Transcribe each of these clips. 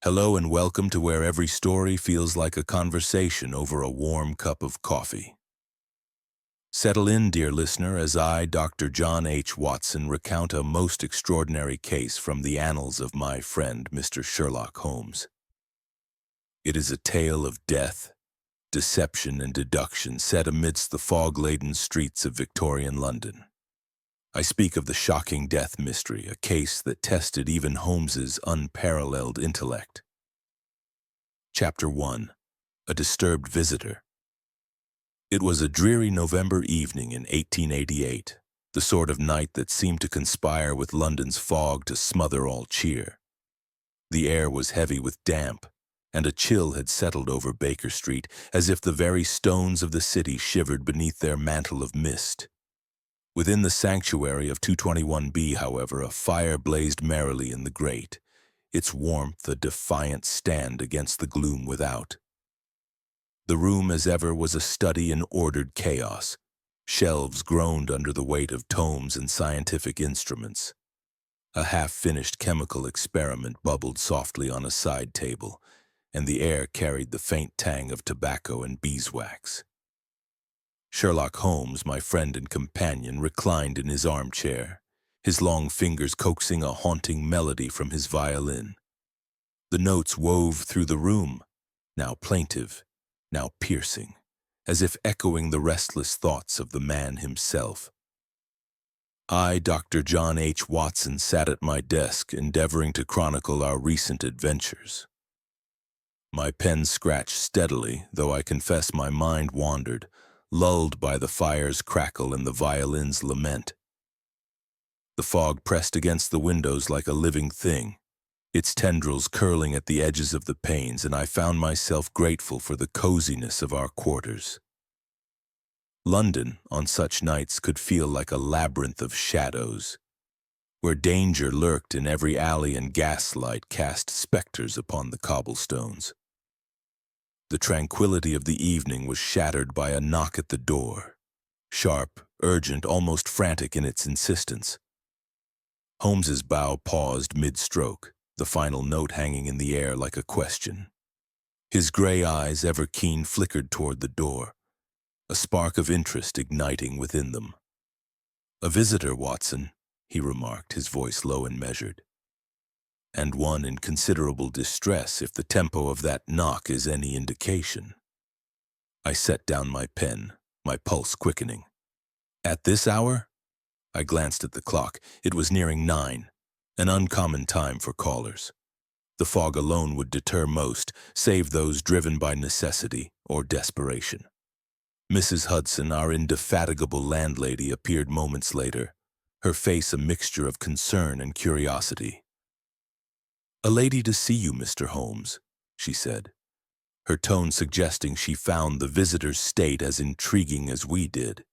Hello and welcome to where every story feels like a conversation over a warm cup of coffee. Settle in, dear listener, as I, Dr. John H. Watson, recount a most extraordinary case from the annals of my friend, Mr. Sherlock Holmes. It is a tale of death, deception, and deduction set amidst the fog-laden streets of Victorian London. I speak of the shocking death mystery, a case that tested even Holmes's unparalleled intellect. Chapter 1. A Disturbed Visitor. It was a dreary November evening in 1888, the sort of night that seemed to conspire with London's fog to smother all cheer. The air was heavy with damp, and a chill had settled over Baker Street, as if the very stones of the city shivered beneath their mantle of mist. Within the sanctuary of 221B, however, a fire blazed merrily in the grate, its warmth a defiant stand against the gloom without. The room, as ever, was a study in ordered chaos. Shelves groaned under the weight of tomes and scientific instruments. A half-finished chemical experiment bubbled softly on a side table, and the air carried the faint tang of tobacco and beeswax. Sherlock Holmes, my friend and companion, reclined in his armchair, his long fingers coaxing a haunting melody from his violin. The notes wove through the room, now plaintive, now piercing, as if echoing the restless thoughts of the man himself. I, Dr. John H. Watson, sat at my desk, endeavoring to chronicle our recent adventures. My pen scratched steadily, though I confess my mind wandered, lulled by the fire's crackle and the violin's lament. The fog pressed against the windows like a living thing, its tendrils curling at the edges of the panes, and I found myself grateful for the coziness of our quarters. London, on such nights, could feel like a labyrinth of shadows, where danger lurked in every alley and gaslight cast specters upon the cobblestones. The tranquility of the evening was shattered by a knock at the door, sharp, urgent, almost frantic in its insistence. Holmes's bow paused mid-stroke, the final note hanging in the air like a question. His gray eyes, ever keen, flickered toward the door, a spark of interest igniting within them. "A visitor, Watson," he remarked, his voice low and measured. "And one in considerable distress, if the tempo of that knock is any indication." I set down my pen, my pulse quickening. "At this hour?" I glanced at the clock. It was nearing 9, an uncommon time for callers. The fog alone would deter most, save those driven by necessity or desperation. Mrs. Hudson, our indefatigable landlady, appeared moments later, her face a mixture of concern and curiosity. "A lady to see you, Mr. Holmes," she said, her tone suggesting she found the visitor's state as intriguing as we did.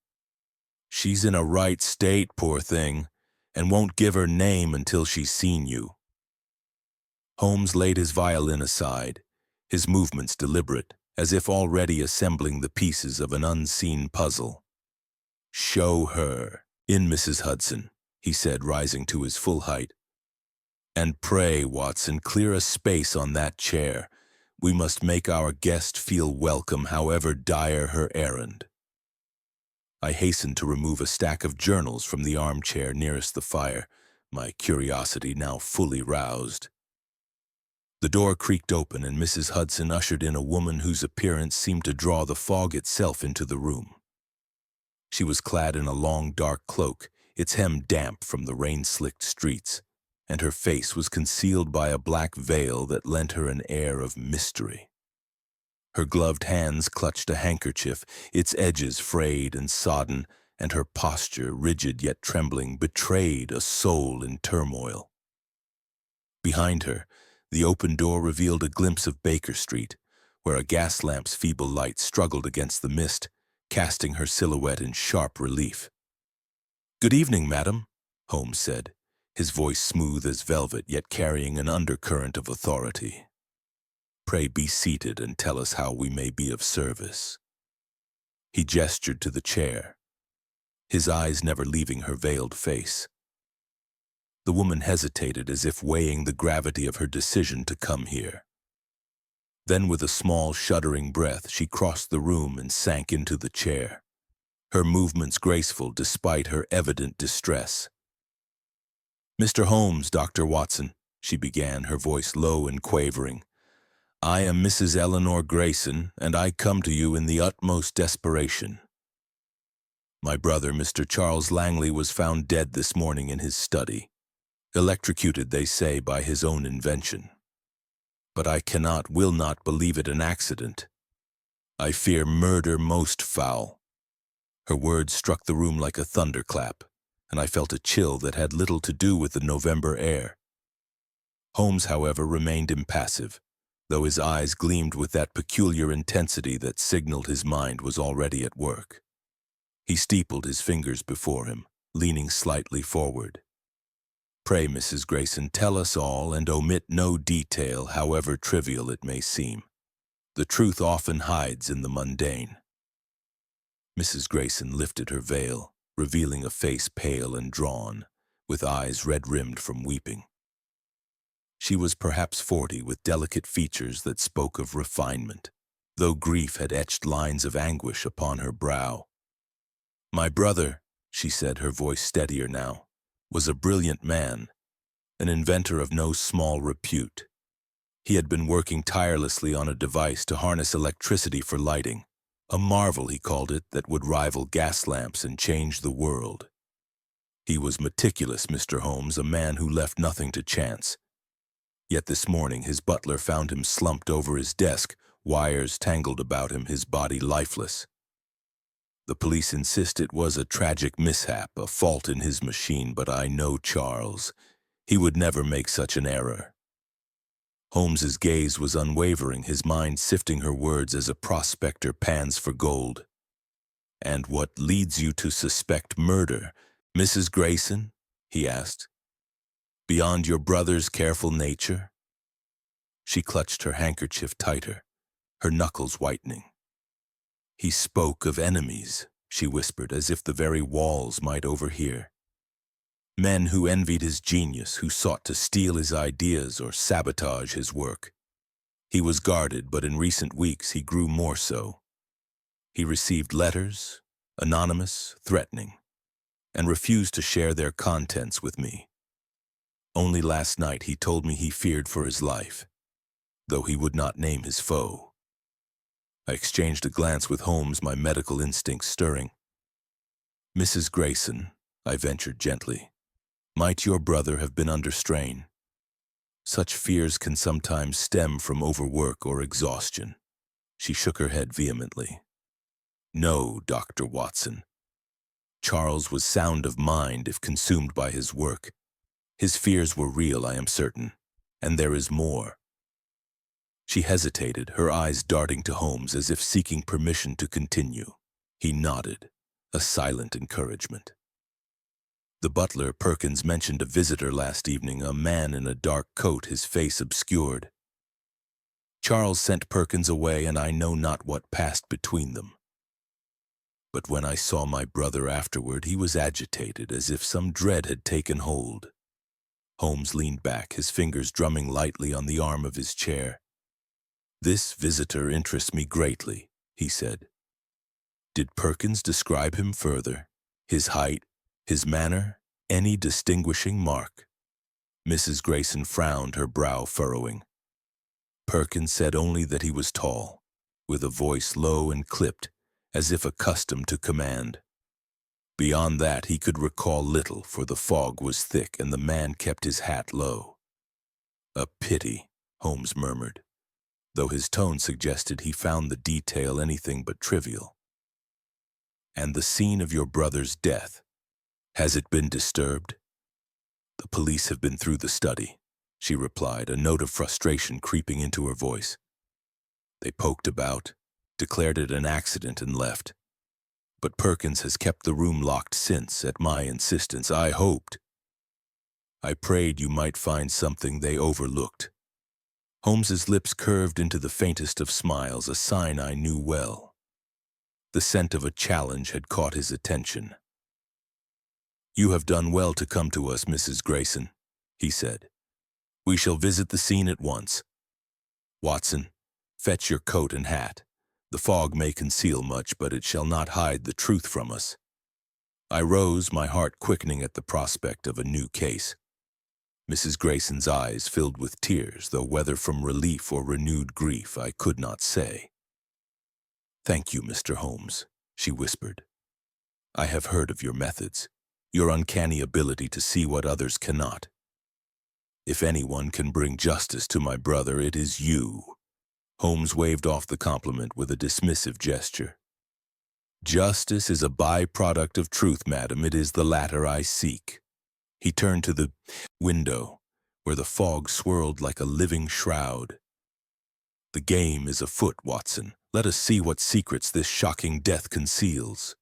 "She's in a right state, poor thing, and won't give her name until she's seen you." Holmes laid his violin aside, his movements deliberate, as if already assembling the pieces of an unseen puzzle. "Show her in, Mrs. Hudson," he said, rising to his full height. "And pray, Watson, clear a space on that chair. We must make our guest feel welcome, however dire her errand." I hastened to remove a stack of journals from the armchair nearest the fire, my curiosity now fully roused. The door creaked open, and Mrs. Hudson ushered in a woman whose appearance seemed to draw the fog itself into the room. She was clad in a long, dark cloak, its hem damp from the rain-slicked streets, and her face was concealed by a black veil that lent her an air of mystery. Her gloved hands clutched a handkerchief, its edges frayed and sodden, and her posture, rigid yet trembling, betrayed a soul in turmoil. Behind her, the open door revealed a glimpse of Baker Street, where a gas lamp's feeble light struggled against the mist, casting her silhouette in sharp relief. "Good evening, madam," Holmes said, his voice smooth as velvet yet carrying an undercurrent of authority. "Pray be seated and tell us how we may be of service." He gestured to the chair, his eyes never leaving her veiled face. The woman hesitated as if weighing the gravity of her decision to come here. Then with a small, shuddering breath, she crossed the room and sank into the chair, her movements graceful despite her evident distress. "Mr. Holmes, Dr. Watson," she began, her voice low and quavering. "I am Mrs. Eleanor Grayson, and I come to you in the utmost desperation. My brother, Mr. Charles Langley, was found dead this morning in his study, electrocuted, they say, by his own invention. But I will not believe it an accident. I fear murder most foul." Her words struck the room like a thunderclap, and I felt a chill that had little to do with the November air. Holmes, however, remained impassive, though his eyes gleamed with that peculiar intensity that signaled his mind was already at work. He steepled his fingers before him, leaning slightly forward. "Pray, Mrs. Grayson, tell us all and omit no detail, however trivial it may seem. The truth often hides in the mundane." Mrs. Grayson lifted her veil, revealing a face pale and drawn, with eyes red-rimmed from weeping. She was perhaps 40, with delicate features that spoke of refinement, though grief had etched lines of anguish upon her brow. "My brother," she said, her voice steadier now, "was a brilliant man, an inventor of no small repute. He had been working tirelessly on a device to harness electricity for lighting, a marvel, he called it, that would rival gas lamps and change the world. He was meticulous, Mr. Holmes, a man who left nothing to chance. Yet this morning his butler found him slumped over his desk, wires tangled about him, his body lifeless. The police insist it was a tragic mishap, a fault in his machine, but I know Charles. He would never make such an error." Holmes's gaze was unwavering, his mind sifting her words as a prospector pans for gold. "And what leads you to suspect murder, Mrs. Grayson?" he asked. "Beyond your brother's careful nature?" She clutched her handkerchief tighter, her knuckles whitening. "He spoke of enemies," she whispered, as if the very walls might overhear. "Men who envied his genius, who sought to steal his ideas or sabotage his work. He was guarded, but in recent weeks he grew more so. He received letters, anonymous, threatening, and refused to share their contents with me. Only last night he told me he feared for his life, though he would not name his foe." I exchanged a glance with Holmes, my medical instincts stirring. "Mrs. Grayson," I ventured gently, "might your brother have been under strain? Such fears can sometimes stem from overwork or exhaustion." She shook her head vehemently. "No, Dr. Watson. Charles was sound of mind if consumed by his work. His fears were real, I am certain, and there is more." She hesitated, her eyes darting to Holmes as if seeking permission to continue. He nodded, a silent encouragement. "The butler, Perkins, mentioned a visitor last evening, a man in a dark coat, his face obscured. Charles sent Perkins away, and I know not what passed between them. But when I saw my brother afterward, he was agitated, as if some dread had taken hold." Holmes leaned back, his fingers drumming lightly on the arm of his chair. "This visitor interests me greatly," he said. "Did Perkins describe him further? His height, his manner, any distinguishing mark?" Mrs. Grayson frowned, her brow furrowing. "Perkins said only that he was tall, with a voice low and clipped, as if accustomed to command. Beyond that he could recall little, for the fog was thick and the man kept his hat low." "A pity," Holmes murmured, though his tone suggested he found the detail anything but trivial. "And the scene of your brother's death, has it been disturbed?" "The police have been through the study," she replied, a note of frustration creeping into her voice. "They poked about, declared it an accident, and left. But Perkins has kept the room locked since, at my insistence. I prayed you might find something they overlooked." Holmes's lips curved into the faintest of smiles, a sign I knew well. The scent of a challenge had caught his attention. "You have done well to come to us, Mrs. Grayson," he said. "We shall visit the scene at once. Watson, fetch your coat and hat. The fog may conceal much, but it shall not hide the truth from us." I rose, my heart quickening at the prospect of a new case. Mrs. Grayson's eyes filled with tears, though whether from relief or renewed grief I could not say. "Thank you, Mr. Holmes," she whispered. "I have heard of your methods, your uncanny ability to see what others cannot. If anyone can bring justice to my brother, it is you." Holmes waved off the compliment with a dismissive gesture. "Justice is a byproduct of truth, madam. It is the latter I seek." He turned to the window, where the fog swirled like a living shroud. "The game is afoot, Watson. Let us see what secrets this shocking death conceals."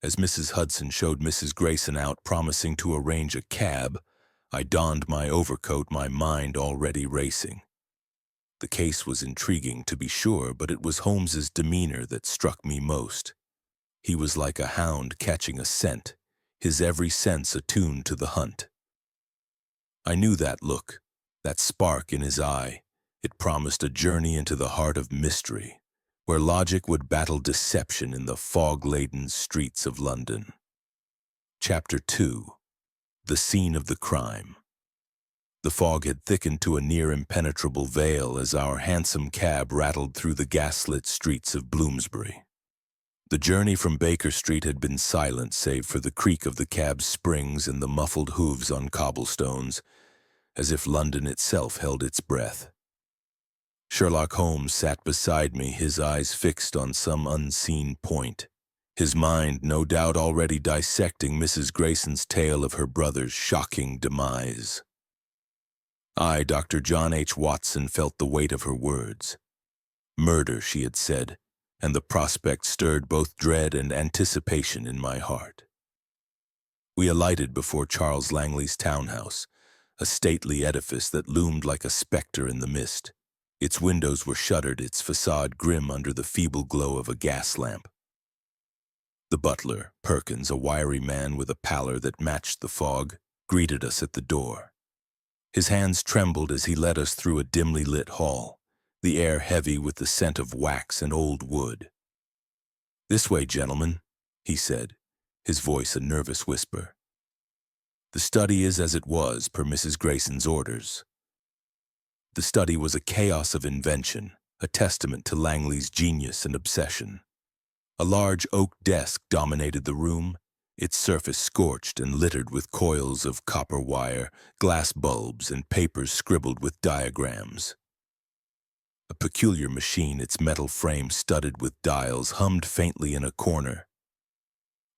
As Mrs. Hudson showed Mrs. Grayson out, promising to arrange a cab, I donned my overcoat, my mind already racing. The case was intriguing, to be sure, but it was Holmes's demeanor that struck me most. He was like a hound catching a scent, his every sense attuned to the hunt. I knew that look, that spark in his eye. It promised a journey into the heart of mystery, where logic would battle deception in the fog-laden streets of London. Chapter 2. The Scene of the Crime. The fog had thickened to a near-impenetrable veil as our hansom cab rattled through the gaslit streets of Bloomsbury. The journey from Baker Street had been silent save for the creak of the cab's springs and the muffled hooves on cobblestones, as if London itself held its breath. Sherlock Holmes sat beside me, his eyes fixed on some unseen point, his mind no doubt already dissecting Mrs. Grayson's tale of her brother's shocking demise. I, Dr. John H. Watson, felt the weight of her words. Murder, she had said, and the prospect stirred both dread and anticipation in my heart. We alighted before Charles Langley's townhouse, a stately edifice that loomed like a spectre in the mist. Its windows were shuttered, its facade grim under the feeble glow of a gas lamp. The butler, Perkins, a wiry man with a pallor that matched the fog, greeted us at the door. His hands trembled as he led us through a dimly lit hall, the air heavy with the scent of wax and old wood. "This way, gentlemen," he said, his voice a nervous whisper. "The study is as it was, per Mrs. Grayson's orders." The study was a chaos of invention, a testament to Langley's genius and obsession. A large oak desk dominated the room, its surface scorched and littered with coils of copper wire, glass bulbs, and papers scribbled with diagrams. A peculiar machine, its metal frame studded with dials, hummed faintly in a corner,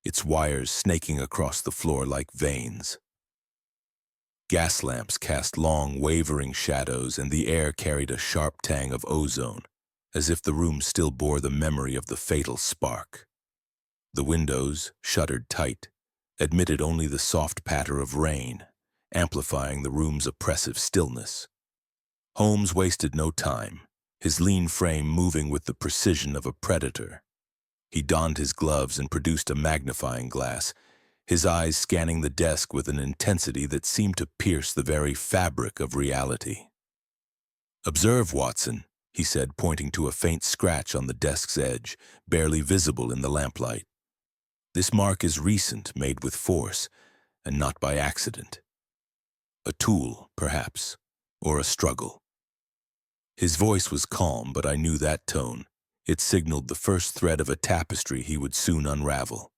its wires snaking across the floor like veins. Gas lamps cast long, wavering shadows, and the air carried a sharp tang of ozone, as if the room still bore the memory of the fatal spark. The windows, shuttered tight, admitted only the soft patter of rain, amplifying the room's oppressive stillness. Holmes wasted no time, his lean frame moving with the precision of a predator. He donned his gloves and produced a magnifying glass, his eyes scanning the desk with an intensity that seemed to pierce the very fabric of reality. "Observe, Watson," he said, pointing to a faint scratch on the desk's edge, barely visible in the lamplight. "This mark is recent, made with force, and not by accident. A tool, perhaps, or a struggle." His voice was calm, but I knew that tone. It signaled the first thread of a tapestry he would soon unravel.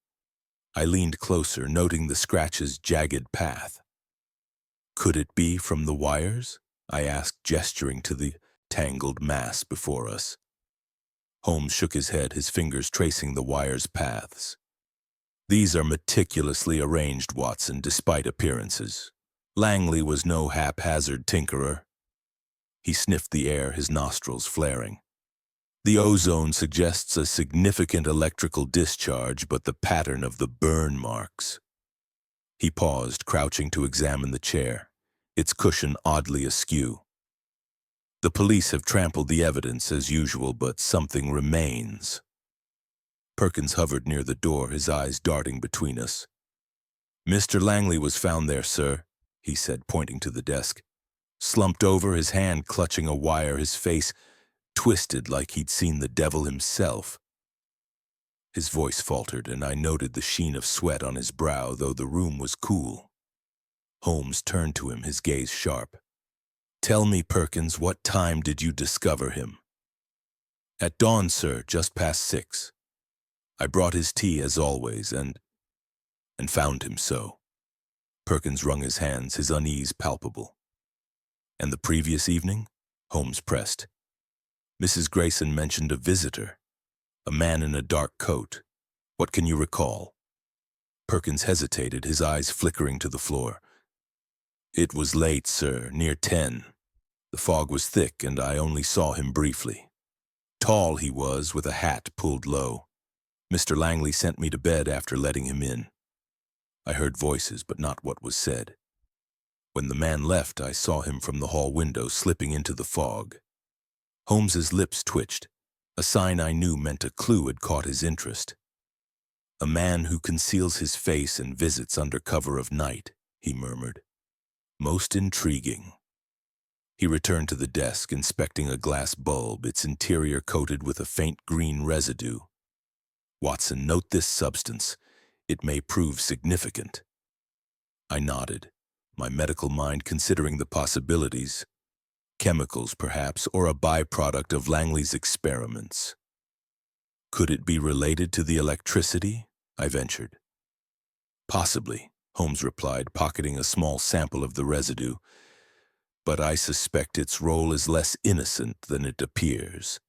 I leaned closer, noting the scratch's jagged path. "Could it be from the wires?" I asked, gesturing to the tangled mass before us. Holmes shook his head, his fingers tracing the wires' paths. "These are meticulously arranged, Watson, despite appearances. Langley was no haphazard tinkerer." He sniffed the air, his nostrils flaring. "The ozone suggests a significant electrical discharge, but the pattern of the burn marks." He paused, crouching to examine the chair, its cushion oddly askew. "The police have trampled the evidence as usual, but something remains." Perkins hovered near the door, his eyes darting between us. "Mr. Langley was found there, sir," he said, pointing to the desk. Slumped over, his hand clutching a wire, his face twisted like he'd seen the devil himself. His voice faltered, and I noted the sheen of sweat on his brow, though the room was cool. Holmes turned to him, his gaze sharp. "Tell me, Perkins, what time did you discover him?" "At dawn, sir, just past 6. I brought his tea as always, and found him so." Perkins wrung his hands, his unease palpable. "And the previous evening?" Holmes pressed. "Mrs. Grayson mentioned a visitor, a man in a dark coat. What can you recall?" Perkins hesitated, his eyes flickering to the floor. "It was late, sir, near 10. The fog was thick, and I only saw him briefly. Tall he was, with a hat pulled low. Mr. Langley sent me to bed after letting him in. I heard voices, but not what was said. When the man left, I saw him from the hall window slipping into the fog." Holmes's lips twitched, a sign I knew meant a clue had caught his interest. "A man who conceals his face and visits under cover of night," he murmured. "Most intriguing." He returned to the desk, inspecting a glass bulb, its interior coated with a faint green residue. "Watson, note this substance. It may prove significant." I nodded, my medical mind considering the possibilities. Chemicals, perhaps, or a byproduct of Langley's experiments. "Could it be related to the electricity?" I ventured. "Possibly," Holmes replied, pocketing a small sample of the residue. "But I suspect its role is less innocent than it appears."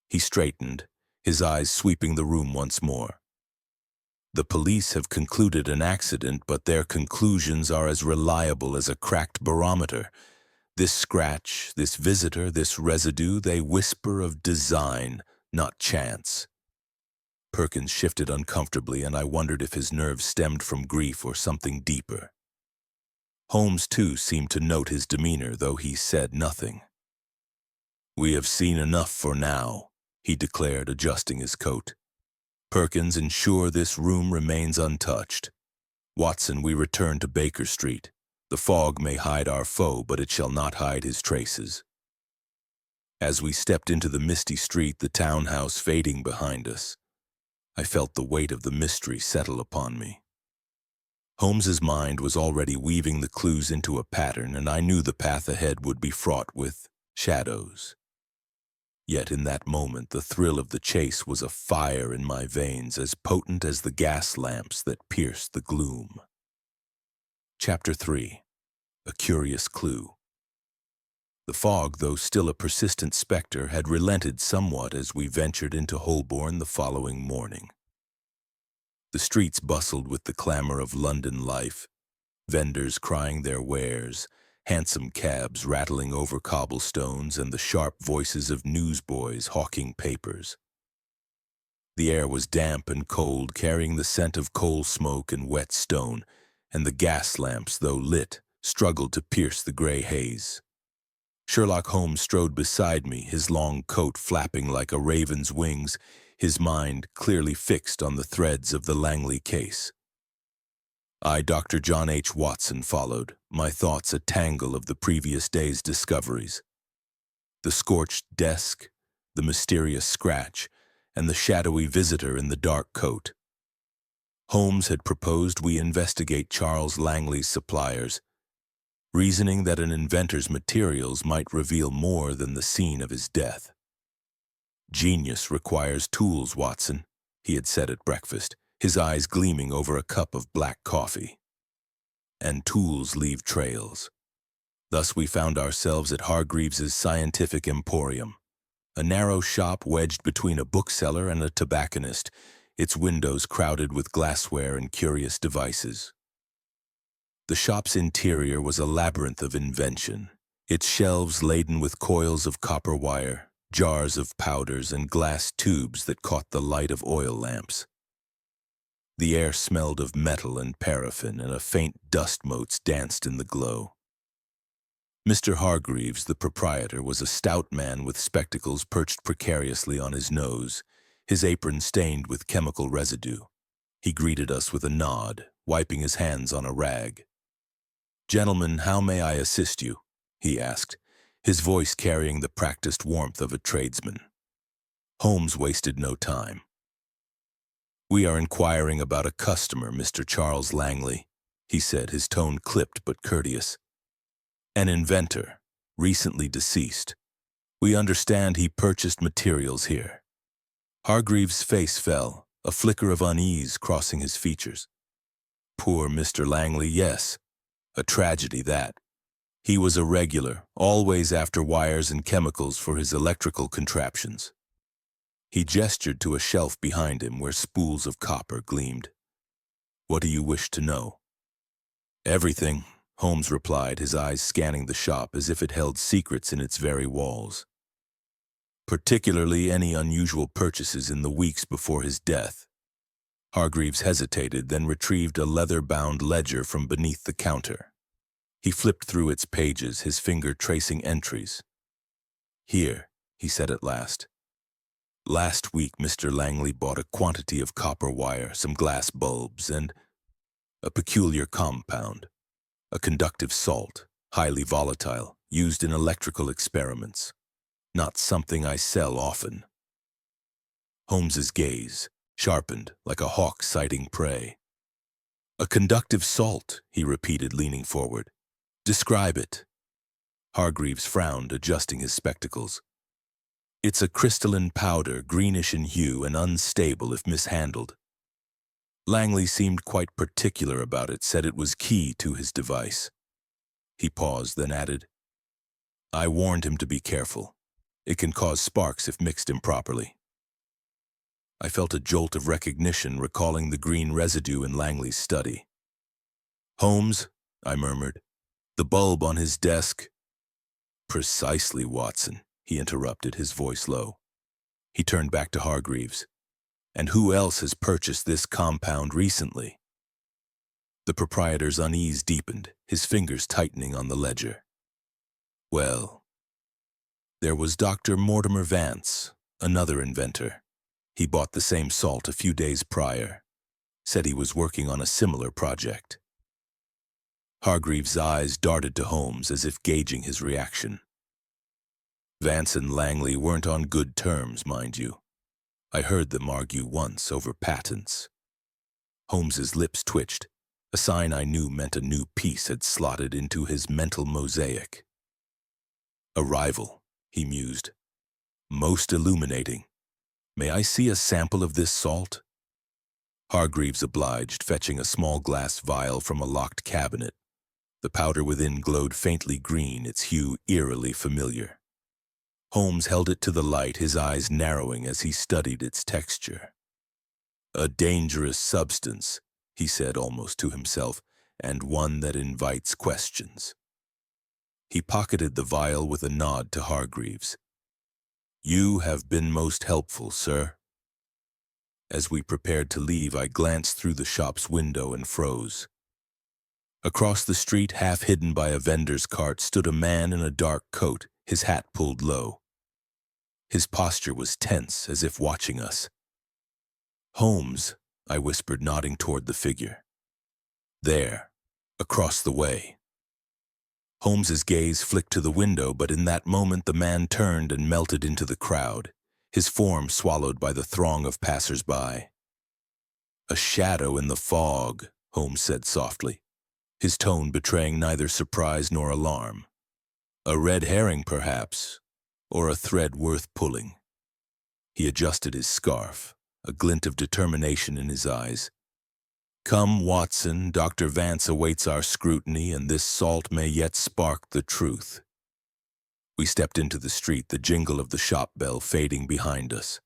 He straightened, his eyes sweeping the room once more. "The police have concluded an accident, but their conclusions are as reliable as a cracked barometer. This scratch, this visitor, this residue, they whisper of design, not chance." Perkins shifted uncomfortably, and I wondered if his nerves stemmed from grief or something deeper. Holmes, too, seemed to note his demeanor, though he said nothing. "We have seen enough for now," he declared, adjusting his coat. "Perkins, ensure this room remains untouched. Watson, we return to Baker Street. The fog may hide our foe, but it shall not hide his traces." As we stepped into the misty street, the townhouse fading behind us, I felt the weight of the mystery settle upon me. Holmes's mind was already weaving the clues into a pattern, and I knew the path ahead would be fraught with shadows. Yet in that moment, the thrill of the chase was a fire in my veins, as potent as the gas lamps that pierced the gloom. Chapter 3. A Curious Clue. The fog, though still a persistent specter, had relented somewhat as we ventured into Holborn the following morning. The streets bustled with the clamor of London life, vendors crying their wares, hansom cabs rattling over cobblestones, and the sharp voices of newsboys hawking papers. The air was damp and cold, carrying the scent of coal smoke and wet stone, and the gas lamps, though lit, struggled to pierce the gray haze. Sherlock Holmes strode beside me, his long coat flapping like a raven's wings, his mind clearly fixed on the threads of the Langley case. I, Dr. John H. Watson, followed, my thoughts a tangle of the previous day's discoveries. The scorched desk, the mysterious scratch, and the shadowy visitor in the dark coat. Holmes had proposed we investigate Charles Langley's suppliers, reasoning that an inventor's materials might reveal more than the scene of his death. "Genius requires tools, Watson," he had said at breakfast, his eyes gleaming over a cup of black coffee. "And tools leave trails." Thus we found ourselves at Hargreaves's Scientific Emporium, a narrow shop wedged between a bookseller and a tobacconist, its windows crowded with glassware and curious devices. The shop's interior was a labyrinth of invention, its shelves laden with coils of copper wire, jars of powders, and glass tubes that caught the light of oil lamps. The air smelled of metal and paraffin, and a faint dust motes danced in the glow. Mr. Hargreaves, the proprietor, was a stout man with spectacles perched precariously on his nose, his apron stained with chemical residue. He greeted us with a nod, wiping his hands on a rag. "Gentlemen, how may I assist you?" he asked, his voice carrying the practiced warmth of a tradesman. Holmes wasted no time. "We are inquiring about a customer, Mr. Charles Langley," he said, his tone clipped but courteous. "An inventor, recently deceased. We understand he purchased materials here." Hargreaves' face fell, a flicker of unease crossing his features. "Poor Mr. Langley, yes. A tragedy, that. He was a regular, always after wires and chemicals for his electrical contraptions." He gestured to a shelf behind him where spools of copper gleamed. "What do you wish to know?" "Everything," Holmes replied, his eyes scanning the shop as if it held secrets in its very walls. "Particularly any unusual purchases in the weeks before his death." Hargreaves hesitated, then retrieved a leather-bound ledger from beneath the counter. He flipped through its pages, his finger tracing entries. "Here," he said at last. "Last week Mr. Langley bought a quantity of copper wire, some glass bulbs, and a peculiar compound, a conductive salt, highly volatile, used in electrical experiments. Not something I sell often." Holmes's gaze sharpened like a hawk sighting prey. "A conductive salt," he repeated, leaning forward. "Describe it." Hargreaves frowned, adjusting his spectacles. "It's a crystalline powder, greenish in hue and unstable if mishandled. Langley seemed quite particular about it, said it was key to his device." He paused, then added, "I warned him to be careful. It can cause sparks if mixed improperly." I felt a jolt of recognition, recalling the green residue in Langley's study. "Holmes," I murmured, "the bulb on his desk—" "Precisely, Watson," he interrupted, his voice low. He turned back to Hargreaves. "And who else has purchased this compound recently?" The proprietor's unease deepened, his fingers tightening on the ledger. "Well, there was Dr. Mortimer Vance, another inventor. He bought the same salt a few days prior. Said he was working on a similar project." Hargreaves' eyes darted to Holmes as if gauging his reaction. "Vance and Langley weren't on good terms, mind you. I heard them argue once over patents." Holmes's lips twitched, a sign I knew meant a new piece had slotted into his mental mosaic. "A rival," he mused. "Most illuminating. May I see a sample of this salt?" Hargreaves obliged, fetching a small glass vial from a locked cabinet. The powder within glowed faintly green, its hue eerily familiar. Holmes held it to the light, his eyes narrowing as he studied its texture. "A dangerous substance," he said almost to himself, "and one that invites questions." He pocketed the vial with a nod to Hargreaves. "You have been most helpful, sir." As we prepared to leave, I glanced through the shop's window and froze. Across the street, half hidden by a vendor's cart, stood a man in a dark coat, his hat pulled low. His posture was tense, as if watching us. "Holmes," I whispered, nodding toward the figure. "There, across the way." Holmes's gaze flicked to the window, but in that moment the man turned and melted into the crowd, his form swallowed by the throng of passers-by. "A shadow in the fog," Holmes said softly, his tone betraying neither surprise nor alarm. "A red herring, perhaps, or a thread worth pulling." He adjusted his scarf, a glint of determination in his eyes. "Come, Watson, Dr. Vance awaits our scrutiny, and this salt may yet spark the truth." We stepped into the street, the jingle of the shop bell fading behind us.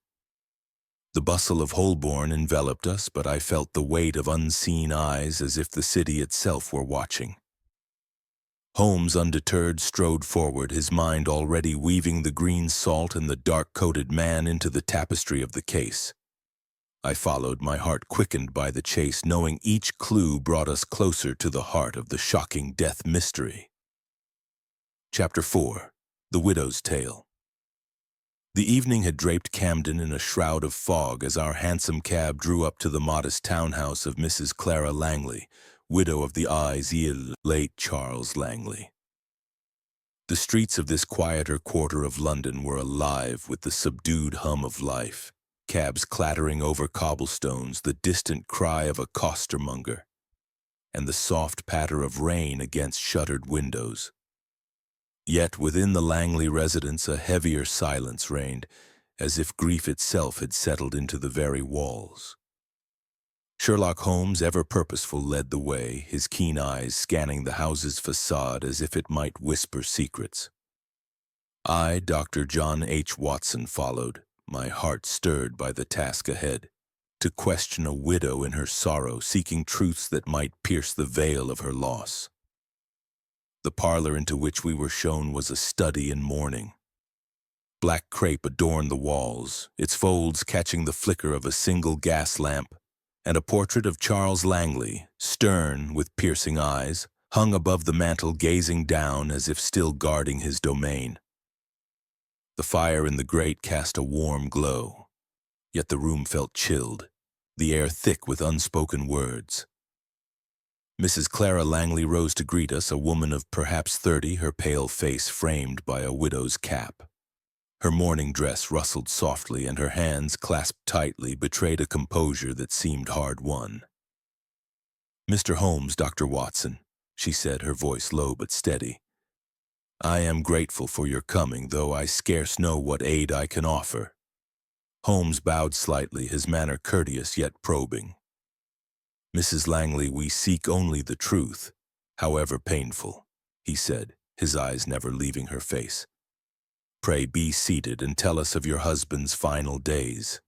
The bustle of Holborn enveloped us, but I felt the weight of unseen eyes, as if the city itself were watching. Holmes, undeterred, strode forward, his mind already weaving the green salt and the dark-coated man into the tapestry of the case. I followed, my heart quickened by the chase, knowing each clue brought us closer to the heart of the shocking death mystery. Chapter 4. The Widow's Tale. The evening had draped Camden in a shroud of fog as our hansom cab drew up to the modest townhouse of Mrs. Clara Langley, widow of the late Charles Langley. The streets of this quieter quarter of London were alive with the subdued hum of life, cabs clattering over cobblestones, the distant cry of a costermonger, and the soft patter of rain against shuttered windows. Yet within the Langley residence a heavier silence reigned, as if grief itself had settled into the very walls. Sherlock Holmes, ever purposeful, led the way, his keen eyes scanning the house's facade as if it might whisper secrets. I, Dr. John H. Watson, followed, my heart stirred by the task ahead, to question a widow in her sorrow, seeking truths that might pierce the veil of her loss. The parlor into which we were shown was a study in mourning. Black crape adorned the walls, its folds catching the flicker of a single gas lamp, and a portrait of Charles Langley, stern with piercing eyes, hung above the mantel, gazing down as if still guarding his domain. The fire in the grate cast a warm glow, yet the room felt chilled, the air thick with unspoken words. Mrs. Clara Langley rose to greet us, a woman of perhaps 30, her pale face framed by a widow's cap. Her mourning dress rustled softly, and her hands, clasped tightly, betrayed a composure that seemed hard-won. "Mr. Holmes, Dr. Watson," she said, her voice low but steady. "I am grateful for your coming, though I scarce know what aid I can offer." Holmes bowed slightly, his manner courteous yet probing. "Mrs. Langley, we seek only the truth, however painful," he said, his eyes never leaving her face. "Pray be seated and tell us of your husband's final days."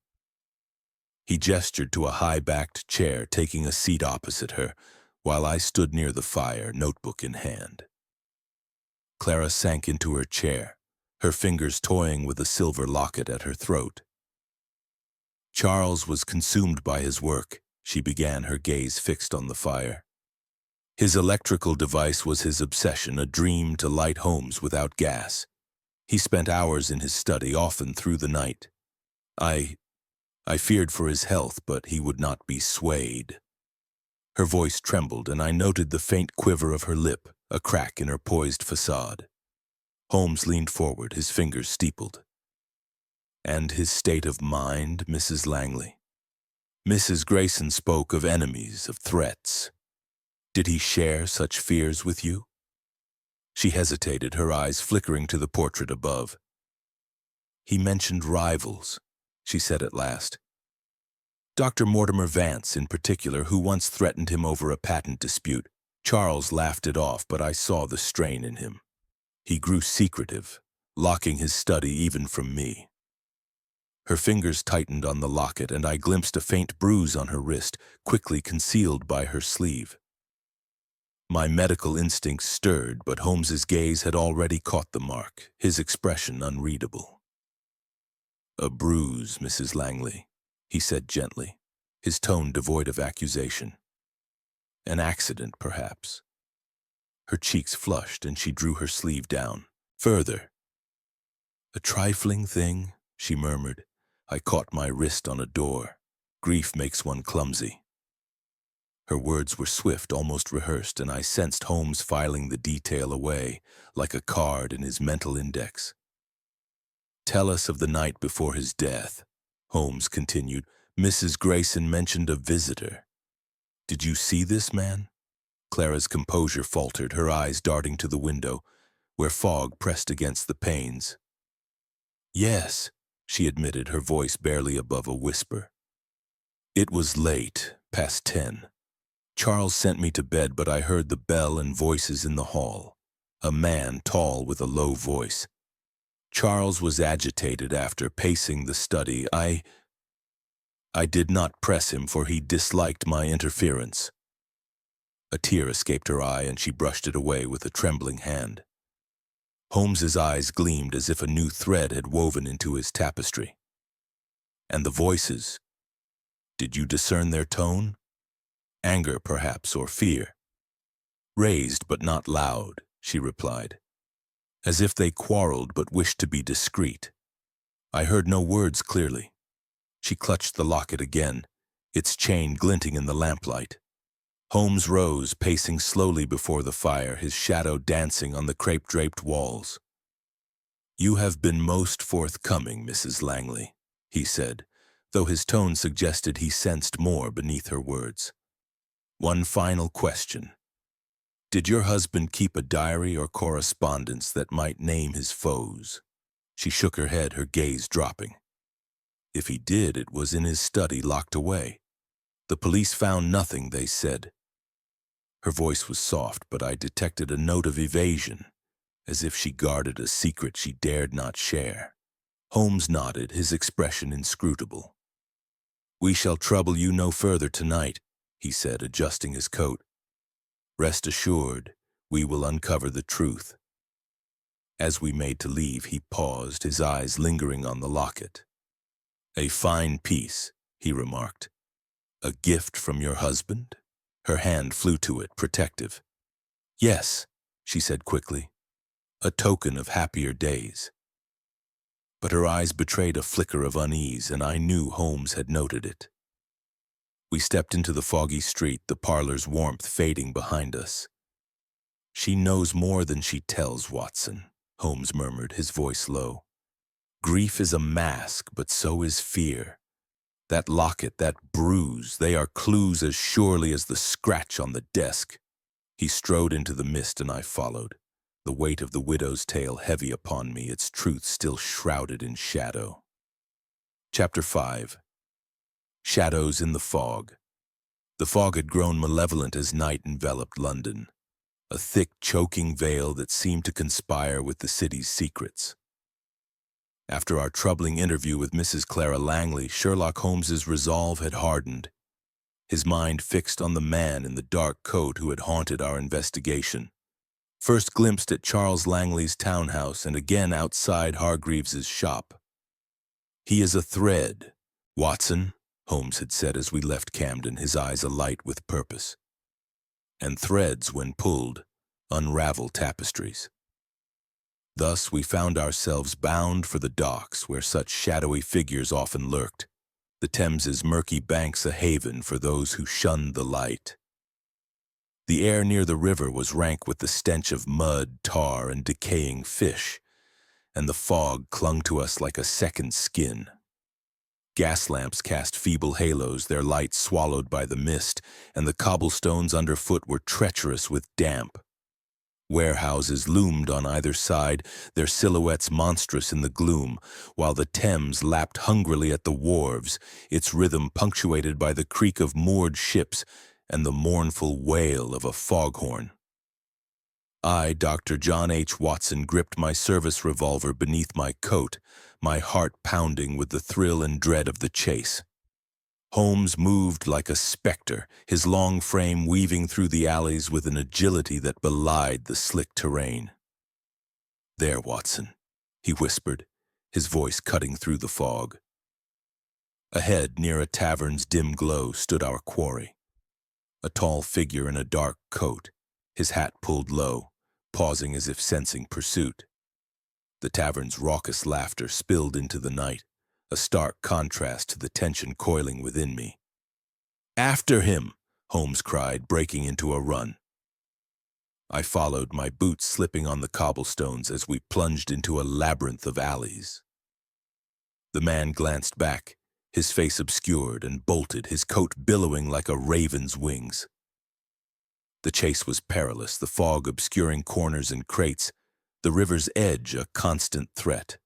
He gestured to a high-backed chair, taking a seat opposite her, while I stood near the fire, notebook in hand. Clara sank into her chair, her fingers toying with a silver locket at her throat. "Charles was consumed by his work," she began, her gaze fixed on the fire. "His electrical device was his obsession, a dream to light homes without gas. He spent hours in his study, often through the night. I feared for his health, but he would not be swayed." Her voice trembled, and I noted the faint quiver of her lip, a crack in her poised facade. Holmes leaned forward, his fingers steepled. "And his state of mind, Mrs. Langley?" Mrs. Grayson spoke of enemies, of threats. "Did he share such fears with you?" She hesitated, her eyes flickering to the portrait above. "He mentioned rivals," she said at last. "Dr. Mortimer Vance, in particular, who once threatened him over a patent dispute. Charles laughed it off, but I saw the strain in him. He grew secretive, locking his study even from me." Her fingers tightened on the locket, and I glimpsed a faint bruise on her wrist, quickly concealed by her sleeve. My medical instincts stirred, but Holmes's gaze had already caught the mark, his expression unreadable. "A bruise, Mrs. Langley," he said gently, his tone devoid of accusation. "An accident, perhaps." Her cheeks flushed, and she drew her sleeve down. Further. "A trifling thing," she murmured. I caught my wrist on a door. "Grief makes one clumsy." Her words were swift, almost rehearsed, and I sensed Holmes filing the detail away, like a card in his mental index. "Tell us of the night before his death," Holmes continued. "Mrs. Grayson mentioned a visitor. Did you see this man?" Clara's composure faltered, her eyes darting to the window, where fog pressed against the panes. "Yes," she admitted, her voice barely above a whisper. "It was late, past 10. Charles sent me to bed, but I heard the bell and voices in the hall. A man, tall, with a low voice. Charles was agitated after pacing the study. I did not press him, for he disliked my interference." A tear escaped her eye, and she brushed it away with a trembling hand. Holmes's eyes gleamed as if a new thread had woven into his tapestry. "And the voices? Did you discern their tone? Anger, perhaps, or fear?" "Raised, but not loud," she replied. "As if they quarreled but wished to be discreet." I heard no words clearly. She clutched the locket again, its chain glinting in the lamplight. Holmes rose, pacing slowly before the fire, his shadow dancing on the crepe-draped walls. "You have been most forthcoming, Mrs. Langley," he said, though his tone suggested he sensed more beneath her words. "One final question. Did your husband keep a diary or correspondence that might name his foes?" She shook her head, her gaze dropping. "If he did, it was in his study, locked away. The police found nothing, they said." Her voice was soft, but I detected a note of evasion, as if she guarded a secret she dared not share. Holmes nodded, his expression inscrutable. "We shall trouble you no further tonight," he said, adjusting his coat. "Rest assured, we will uncover the truth." As we made to leave, he paused, his eyes lingering on the locket. "A fine piece," he remarked. "A gift from your husband?" Her hand flew to it, protective. "Yes," she said quickly. "A token of happier days." But her eyes betrayed a flicker of unease, and I knew Holmes had noted it. We stepped into the foggy street, the parlor's warmth fading behind us. "She knows more than she tells, Watson," Holmes murmured, his voice low. "Grief is a mask, but so is fear. That locket, that bruise, they are clues as surely as the scratch on the desk." He strode into the mist and I followed, the weight of the widow's tale heavy upon me, its truth still shrouded in shadow. Chapter 5. Shadows in the fog. The fog had grown malevolent as night enveloped London, a thick, choking veil that seemed to conspire with the city's secrets. After our troubling interview with Mrs. Clara Langley, Sherlock Holmes's resolve had hardened, his mind fixed on the man in the dark coat who had haunted our investigation. First glimpsed at Charles Langley's townhouse and again outside Hargreaves's shop. "He is a thread, Watson," Holmes had said as we left Camden, his eyes alight with purpose. "And threads, when pulled, unravel tapestries." Thus we found ourselves bound for the docks where such shadowy figures often lurked, the Thames's murky banks a haven for those who shunned the light. The air near the river was rank with the stench of mud, tar, and decaying fish, and the fog clung to us like a second skin. Gas lamps cast feeble halos, their light swallowed by the mist, and the cobblestones underfoot were treacherous with damp. Warehouses loomed on either side, their silhouettes monstrous in the gloom, while the Thames lapped hungrily at the wharves, its rhythm punctuated by the creak of moored ships and the mournful wail of a foghorn. I, Dr. John H. Watson, gripped my service revolver beneath my coat, my heart pounding with the thrill and dread of the chase. Holmes moved like a specter, his long frame weaving through the alleys with an agility that belied the slick terrain. "There, Watson," he whispered, his voice cutting through the fog. Ahead, near a tavern's dim glow, stood our quarry. A tall figure in a dark coat, his hat pulled low, pausing as if sensing pursuit. The tavern's raucous laughter spilled into the night, a stark contrast to the tension coiling within me. "After him!" Holmes cried, breaking into a run. I followed, my boots slipping on the cobblestones as we plunged into a labyrinth of alleys. The man glanced back, his face obscured and bolted, his coat billowing like a raven's wings. The chase was perilous, the fog obscuring corners and crates, the river's edge a constant threat.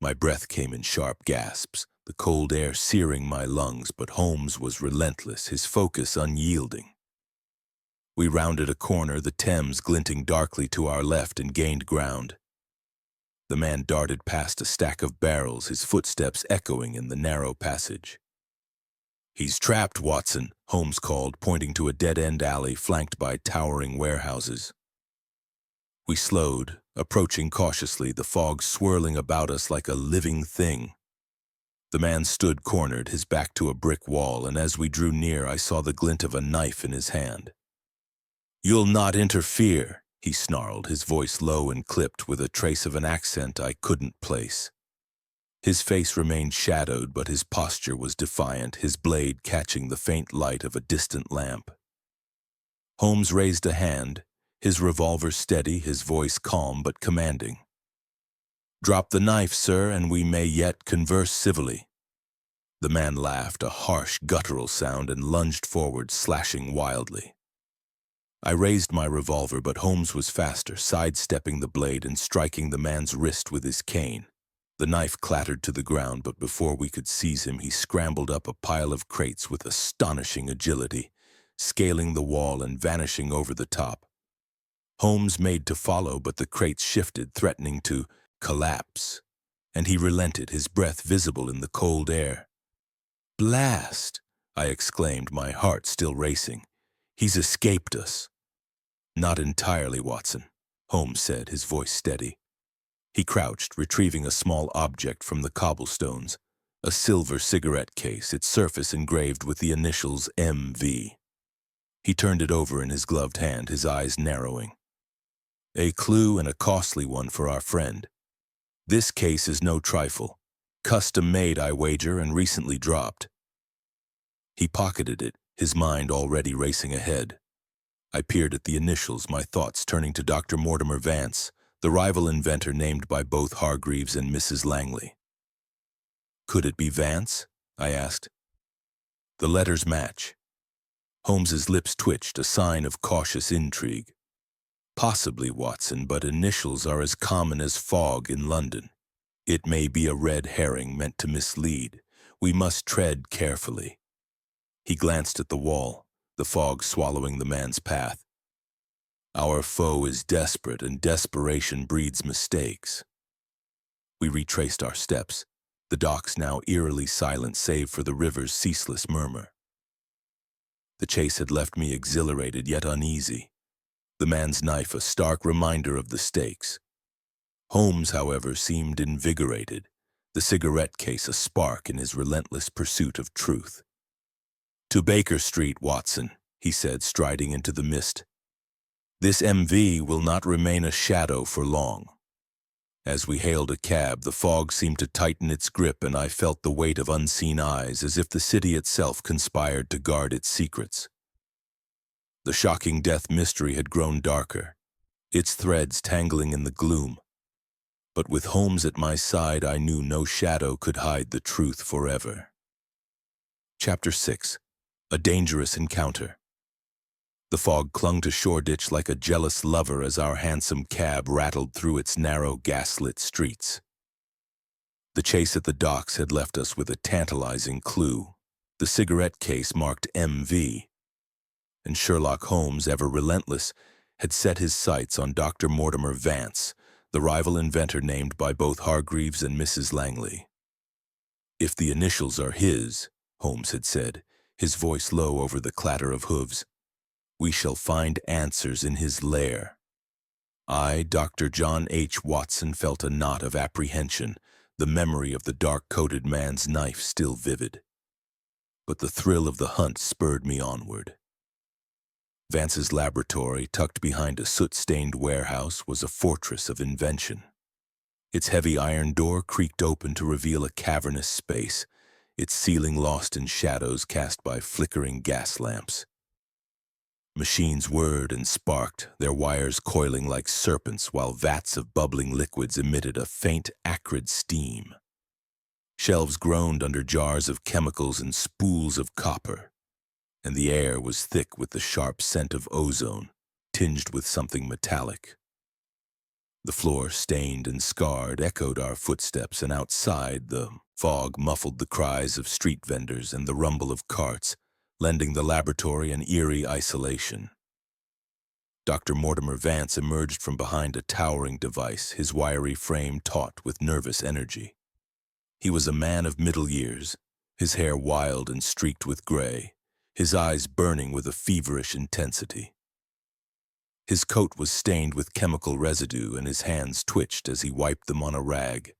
My breath came in sharp gasps, the cold air searing my lungs, but Holmes was relentless, his focus unyielding. We rounded a corner, the Thames glinting darkly to our left, and gained ground. The man darted past a stack of barrels, his footsteps echoing in the narrow passage. "He's trapped, Watson," Holmes called, pointing to a dead-end alley flanked by towering warehouses. We slowed, approaching cautiously, the fog swirling about us like a living thing. The man stood cornered, his back to a brick wall, and as we drew near, I saw the glint of a knife in his hand. "You'll not interfere," he snarled, his voice low and clipped with a trace of an accent I couldn't place. His face remained shadowed, but his posture was defiant, his blade catching the faint light of a distant lamp. Holmes raised a hand, his revolver steady, his voice calm but commanding. "Drop the knife, sir, and we may yet converse civilly." The man laughed, a harsh, guttural sound, and lunged forward, slashing wildly. I raised my revolver, but Holmes was faster, sidestepping the blade and striking the man's wrist with his cane. The knife clattered to the ground, but before we could seize him, he scrambled up a pile of crates with astonishing agility, scaling the wall and vanishing over the top. Holmes made to follow, but the crates shifted, threatening to collapse, and he relented, his breath visible in the cold air. "Blast!" I exclaimed, my heart still racing. "He's escaped us." "Not entirely, Watson," Holmes said, his voice steady. He crouched, retrieving a small object from the cobblestones, a silver cigarette case, its surface engraved with the initials M.V. He turned it over in his gloved hand, his eyes narrowing. "A clue, and a costly one for our friend. This case is no trifle. Custom-made, I wager, and recently dropped." He pocketed it, his mind already racing ahead. I peered at the initials, my thoughts turning to Dr. Mortimer Vance, the rival inventor named by both Hargreaves and Mrs. Langley. "Could it be Vance?" I asked. "The letters match." Holmes's lips twitched, a sign of cautious intrigue. "Possibly, Watson, but initials are as common as fog in London. It may be a red herring meant to mislead. We must tread carefully." He glanced at the wall, the fog swallowing the man's path. "Our foe is desperate, and desperation breeds mistakes." We retraced our steps, the docks now eerily silent save for the river's ceaseless murmur. The chase had left me exhilarated yet uneasy, the man's knife a stark reminder of the stakes. Holmes, however, seemed invigorated, the cigarette case a spark in his relentless pursuit of truth. "To Baker Street, Watson," he said, striding into the mist. "This MV will not remain a shadow for long." As we hailed a cab, the fog seemed to tighten its grip, and I felt the weight of unseen eyes, as if the city itself conspired to guard its secrets. The shocking death mystery had grown darker, its threads tangling in the gloom. But with Holmes at my side, I knew no shadow could hide the truth forever. Chapter 6. A Dangerous Encounter. The fog clung to Shoreditch like a jealous lover as our hansom cab rattled through its narrow, gaslit streets. The chase at the docks had left us with a tantalizing clue. The cigarette case marked M.V., and Sherlock Holmes, ever relentless, had set his sights on Dr. Mortimer Vance, the rival inventor named by both Hargreaves and Mrs. Langley. "If the initials are his," Holmes had said, his voice low over the clatter of hooves, "we shall find answers in his lair." I, Dr. John H. Watson, felt a knot of apprehension, the memory of the dark-coated man's knife still vivid. But the thrill of the hunt spurred me onward. Vance's laboratory, tucked behind a soot-stained warehouse, was a fortress of invention. Its heavy iron door creaked open to reveal a cavernous space, its ceiling lost in shadows cast by flickering gas lamps. Machines whirred and sparked, their wires coiling like serpents, while vats of bubbling liquids emitted a faint, acrid steam. Shelves groaned under jars of chemicals and spools of copper, and the air was thick with the sharp scent of ozone, tinged with something metallic. The floor, stained and scarred, echoed our footsteps, and outside, the fog muffled the cries of street vendors and the rumble of carts, lending the laboratory an eerie isolation. Dr. Mortimer Vance emerged from behind a towering device, his wiry frame taut with nervous energy. He was a man of middle years, his hair wild and streaked with gray, his eyes burning with a feverish intensity. His coat was stained with chemical residue, and his hands twitched as he wiped them on a rag.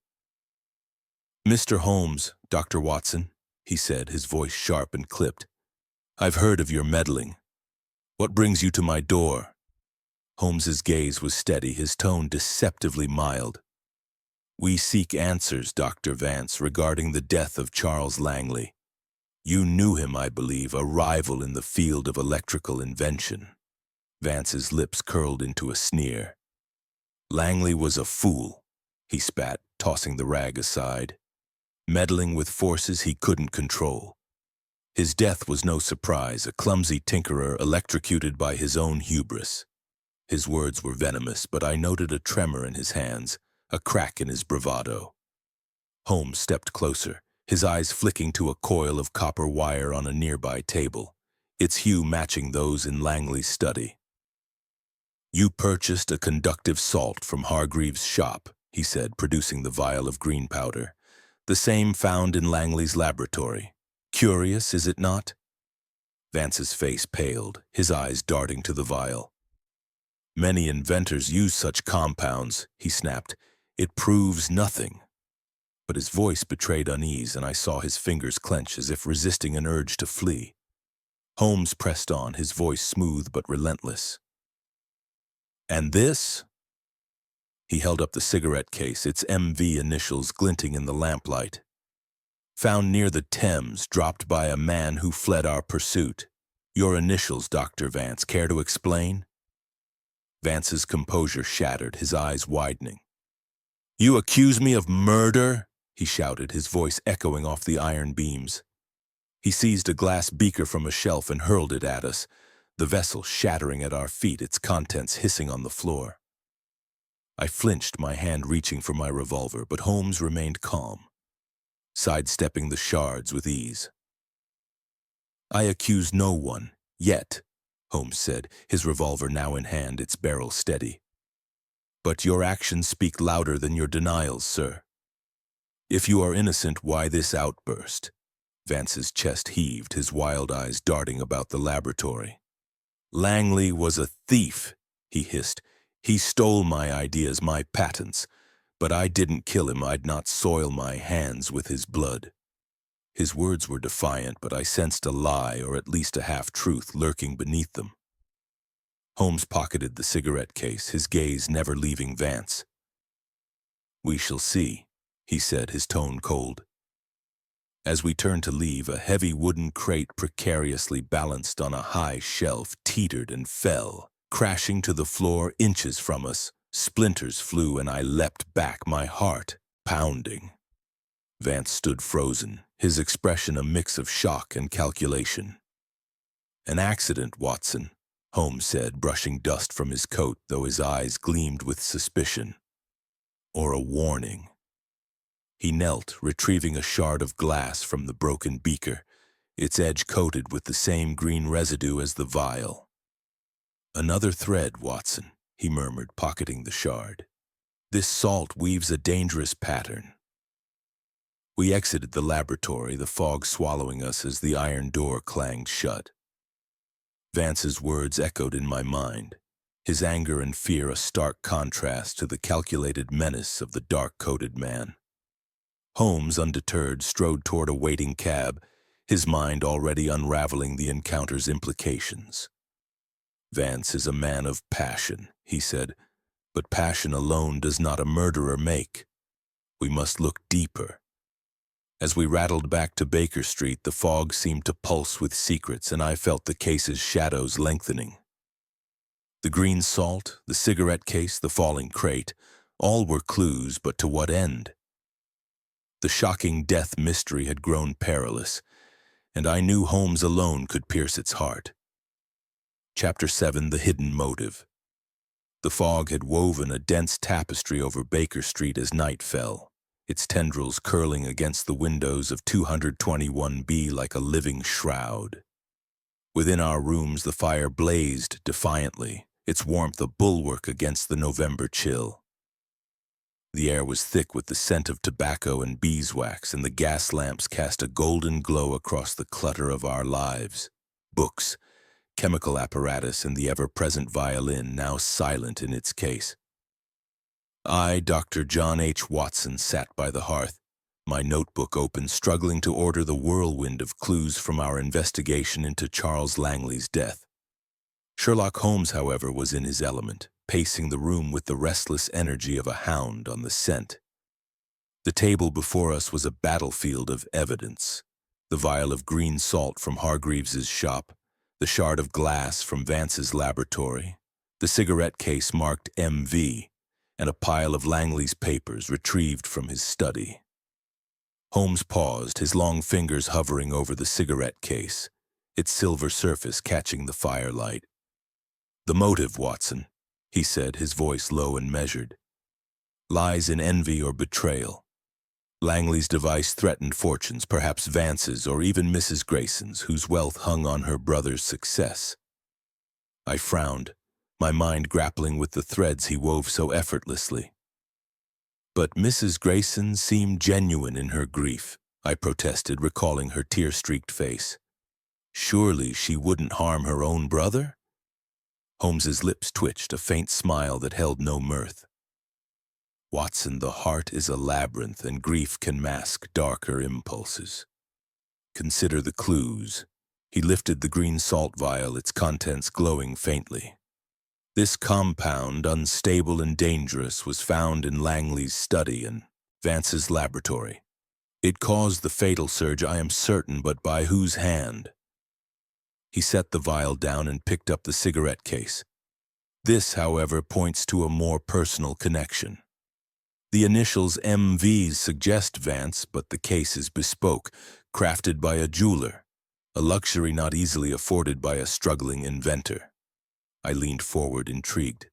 "Mr. Holmes, Dr. Watson," he said, his voice sharp and clipped. "I've heard of your meddling. What brings you to my door?" Holmes's gaze was steady, his tone deceptively mild. We seek answers, Dr. Vance, regarding the death of Charles Langley. You knew him, I believe, a rival in the field of electrical invention. Vance's lips curled into a sneer. Langley was a fool, he spat, tossing the rag aside, meddling with forces he couldn't control. His death was no surprise, a clumsy tinkerer electrocuted by his own hubris. His words were venomous, but I noted a tremor in his hands, a crack in his bravado. Holmes stepped closer, his eyes flicking to a coil of copper wire on a nearby table, its hue matching those in Langley's study. You purchased a conductive salt from Hargreaves' shop, he said, producing the vial of green powder, the same found in Langley's laboratory. Curious, is it not? Vance's face paled, his eyes darting to the vial. Many inventors use such compounds, he snapped. It proves nothing. But his voice betrayed unease, and I saw his fingers clench as if resisting an urge to flee. Holmes pressed on, his voice smooth but relentless. And this? He held up the cigarette case, its MV initials glinting in the lamplight. Found near the Thames, dropped by a man who fled our pursuit. Your initials, Dr. Vance. Care to explain? Vance's composure shattered, his eyes widening. You accuse me of murder? He shouted, his voice echoing off the iron beams. He seized a glass beaker from a shelf and hurled it at us, the vessel shattering at our feet, its contents hissing on the floor. I flinched, my hand reaching for my revolver, but Holmes remained calm, sidestepping the shards with ease. I accuse no one, yet, Holmes said, his revolver now in hand, its barrel steady. But your actions speak louder than your denials, sir. If you are innocent, why this outburst? Vance's chest heaved, his wild eyes darting about the laboratory. Langley was a thief, he hissed. He stole my ideas, my patents. But I didn't kill him. I'd not soil my hands with his blood. His words were defiant, but I sensed a lie, or at least a half-truth, lurking beneath them. Holmes pocketed the cigarette case, his gaze never leaving Vance. We shall see, he said, his tone cold. As we turned to leave, a heavy wooden crate precariously balanced on a high shelf teetered and fell, crashing to the floor inches from us. Splinters flew and I leapt back, my heart pounding. Vance stood frozen, his expression a mix of shock and calculation. An accident, Watson, Holmes said, brushing dust from his coat, though his eyes gleamed with suspicion. Or a warning. He knelt, retrieving a shard of glass from the broken beaker, its edge coated with the same green residue as the vial. Another thread, Watson, he murmured, pocketing the shard. This salt weaves a dangerous pattern. We exited the laboratory, the fog swallowing us as the iron door clanged shut. Vance's words echoed in my mind, his anger and fear a stark contrast to the calculated menace of the dark-coated man. Holmes, undeterred, strode toward a waiting cab, his mind already unraveling the encounter's implications. Vance is a man of passion, he said, but passion alone does not a murderer make. We must look deeper. As we rattled back to Baker Street, the fog seemed to pulse with secrets, and I felt the case's shadows lengthening. The green salt, the cigarette case, the falling crate, all were clues, but to what end? The shocking death mystery had grown perilous, and I knew Holmes alone could pierce its heart. Chapter 7, The Hidden Motive. The fog had woven a dense tapestry over Baker Street as night fell, its tendrils curling against the windows of 221B like a living shroud. Within our rooms the fire blazed defiantly, its warmth a bulwark against the November chill. The air was thick with the scent of tobacco and beeswax, and the gas lamps cast a golden glow across the clutter of our lives. Books, chemical apparatus, and the ever-present violin, now silent in its case. I, Dr. John H. Watson, sat by the hearth, my notebook open, struggling to order the whirlwind of clues from our investigation into Charles Langley's death. Sherlock Holmes, however, was in his element, pacing the room with the restless energy of a hound on the scent. The table before us was a battlefield of evidence. The vial of green salt from Hargreaves's shop, the shard of glass from Vance's laboratory, the cigarette case marked MV, and a pile of Langley's papers retrieved from his study. Holmes paused, his long fingers hovering over the cigarette case, its silver surface catching the firelight. "The motive, Watson," he said, his voice low and measured, "lies in envy or betrayal. Langley's device threatened fortunes, perhaps Vance's or even Mrs. Grayson's, whose wealth hung on her brother's success." I frowned, my mind grappling with the threads he wove so effortlessly. "But Mrs. Grayson seemed genuine in her grief," I protested, recalling her tear-streaked face. "Surely she wouldn't harm her own brother?" Holmes's lips twitched, a faint smile that held no mirth. "Watson, the heart is a labyrinth, and grief can mask darker impulses. Consider the clues." He lifted the green salt vial, its contents glowing faintly. "This compound, unstable and dangerous, was found in Langley's study and Vance's laboratory. It caused the fatal surge, I am certain, but by whose hand?" He set the vial down and picked up the cigarette case. "This, however, points to a more personal connection. The initials MV suggest Vance, but the case is bespoke, crafted by a jeweler, a luxury not easily afforded by a struggling inventor." I leaned forward, intrigued.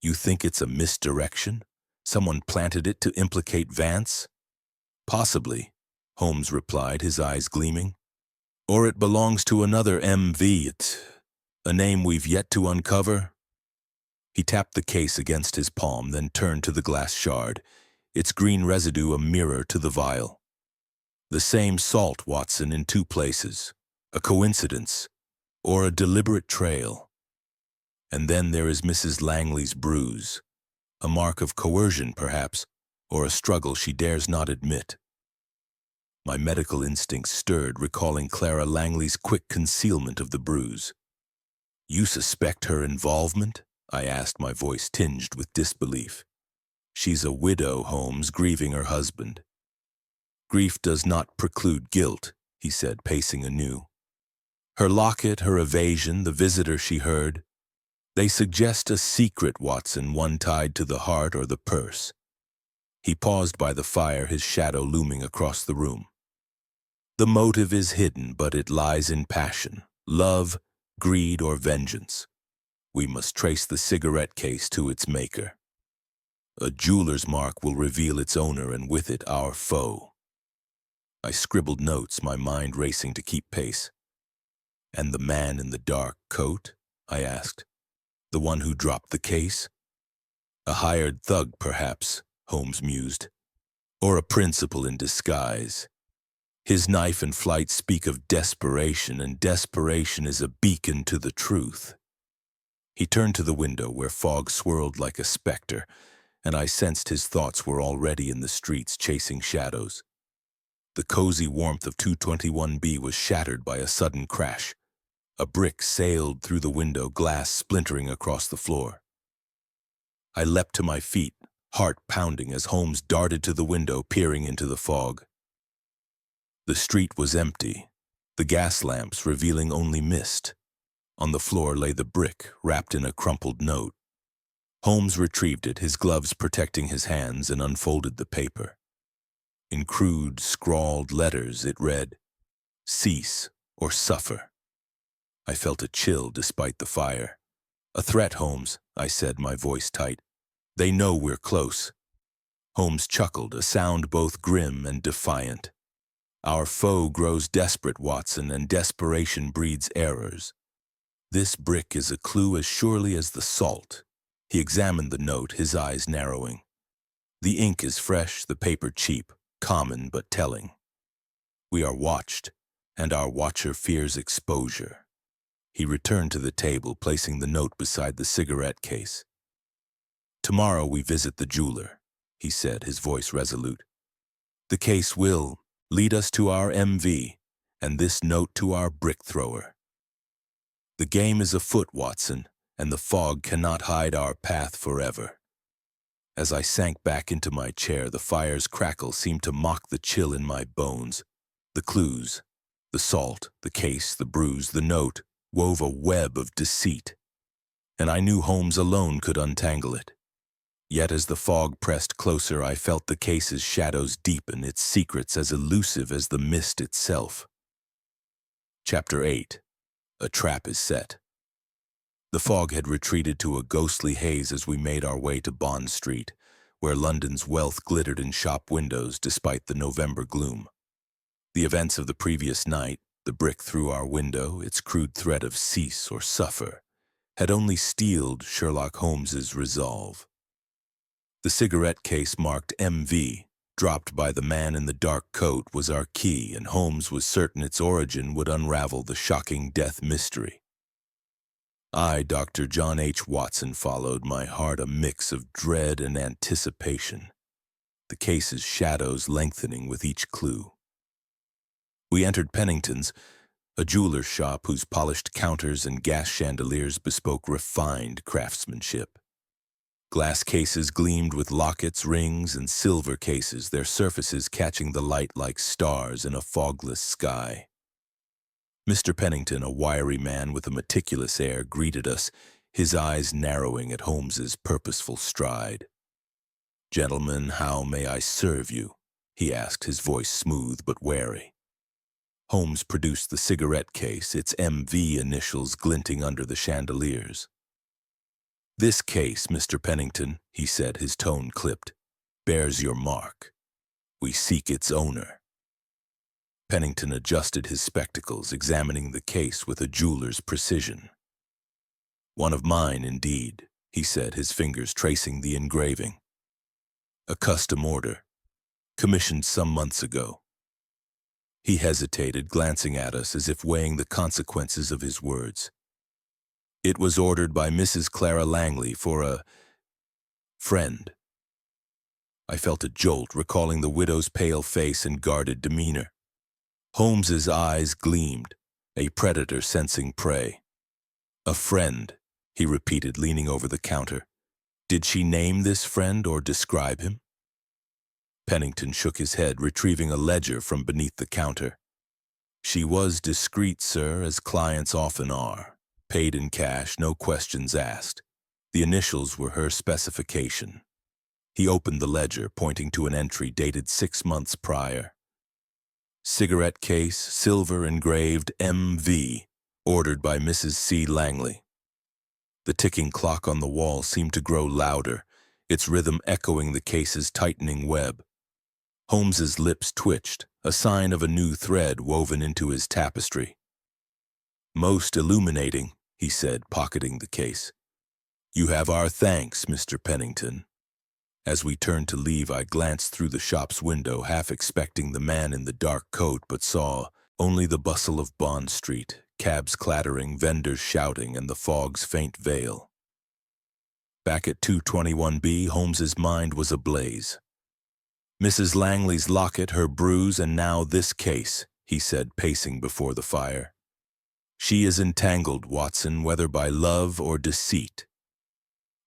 "You think it's a misdirection? Someone planted it to implicate Vance?" "Possibly," Holmes replied, his eyes gleaming. "Or it belongs to another MV, a name we've yet to uncover." He tapped the case against his palm, then turned to the glass shard, its green residue a mirror to the vial. "The same salt, Watson, in two places. A coincidence, or a deliberate trail? And then there is Mrs. Langley's bruise, a mark of coercion, perhaps, or a struggle she dares not admit." My medical instincts stirred, recalling Clara Langley's quick concealment of the bruise. "You suspect her involvement?" I asked, my voice tinged with disbelief. "She's a widow, Holmes, grieving her husband." "Grief does not preclude guilt," he said, pacing anew. "Her locket, her evasion, the visitor she heard, they suggest a secret, Watson, one tied to the heart or the purse." He paused by the fire, his shadow looming across the room. "The motive is hidden, but it lies in passion, love, greed, or vengeance. We must trace the cigarette case to its maker. A jeweler's mark will reveal its owner, and with it our foe." I scribbled notes, my mind racing to keep pace. "And the man in the dark coat?" I asked. "The one who dropped the case?" "A hired thug, perhaps," Holmes mused. "Or a principal in disguise. His knife and flight speak of desperation, and desperation is a beacon to the truth." He turned to the window, where fog swirled like a specter, and I sensed his thoughts were already in the streets, chasing shadows. The cozy warmth of 221B was shattered by a sudden crash. A brick sailed through the window, glass splintering across the floor. I leapt to my feet, heart pounding, as Holmes darted to the window, peering into the fog. The street was empty, the gas lamps revealing only mist. On the floor lay the brick, wrapped in a crumpled note. Holmes retrieved it, his gloves protecting his hands, and unfolded the paper. In crude, scrawled letters it read, "Cease or suffer." I felt a chill despite the fire. "A threat, Holmes," I said, my voice tight. "They know we're close." Holmes chuckled, a sound both grim and defiant. "Our foe grows desperate, Watson, and desperation breeds errors. This brick is a clue as surely as the salt." He examined the note, his eyes narrowing. "The ink is fresh, the paper cheap, common but telling. We are watched, and our watcher fears exposure." He returned to the table, placing the note beside the cigarette case. "Tomorrow we visit the jeweler," he said, his voice resolute. "The case will lead us to our MV, and this note to our brick thrower. The game is afoot, Watson, and the fog cannot hide our path forever." As I sank back into my chair, the fire's crackle seemed to mock the chill in my bones. The clues, the salt, the case, the bruise, the note, wove a web of deceit, and I knew Holmes alone could untangle it. Yet as the fog pressed closer, I felt the case's shadows deepen, its secrets as elusive as the mist itself. Chapter 8. A Trap is Set. The fog had retreated to a ghostly haze as we made our way to Bond Street, where London's wealth glittered in shop windows despite the November gloom. The events of the previous night, the brick through our window, its crude threat of cease or suffer, had only steeled Sherlock Holmes's resolve. The cigarette case marked MV, dropped by the man in the dark coat, was our key, and Holmes was certain its origin would unravel the shocking death mystery. I, Dr. John H. Watson, followed, my heart a mix of dread and anticipation, the case's shadows lengthening with each clue. We entered Pennington's, a jeweler's shop whose polished counters and gas chandeliers bespoke refined craftsmanship. Glass cases gleamed with lockets, rings, and silver cases, their surfaces catching the light like stars in a fogless sky. Mr. Pennington, a wiry man with a meticulous air, greeted us, his eyes narrowing at Holmes's purposeful stride. "Gentlemen, how may I serve you?" he asked, his voice smooth but wary. Holmes produced the cigarette case, its MV initials glinting under the chandeliers. "This case, Mr. Pennington," he said, his tone clipped, "bears your mark. We seek its owner." Pennington adjusted his spectacles, examining the case with a jeweler's precision. "One of mine, indeed," he said, his fingers tracing the engraving. "A custom order, commissioned some months ago." He hesitated, glancing at us as if weighing the consequences of his words. "It was ordered by Mrs. Clara Langley for a friend." I felt a jolt, recalling the widow's pale face and guarded demeanor. Holmes's eyes gleamed, a predator sensing prey. "A friend," he repeated, leaning over the counter. "Did she name this friend or describe him?" Pennington shook his head, retrieving a ledger from beneath the counter. "She was discreet, sir, as clients often are. Paid in cash, no questions asked. The initials were her specification." He opened the ledger, pointing to an entry dated 6 months prior. "Cigarette case, silver engraved MV, ordered by Mrs. C. Langley." The ticking clock on the wall seemed to grow louder, its rhythm echoing the case's tightening web. Holmes's lips twitched, a sign of a new thread woven into his tapestry. "Most illuminating," he said, pocketing the case. "You have our thanks, Mr. Pennington." As we turned to leave, I glanced through the shop's window, half expecting the man in the dark coat, but saw only the bustle of Bond Street, cabs clattering, vendors shouting, and the fog's faint veil. Back at 221B, Holmes's mind was ablaze. "Mrs. Langley's locket, her bruise, and now this case," he said, pacing before the fire. "She is entangled, Watson, whether by love or deceit."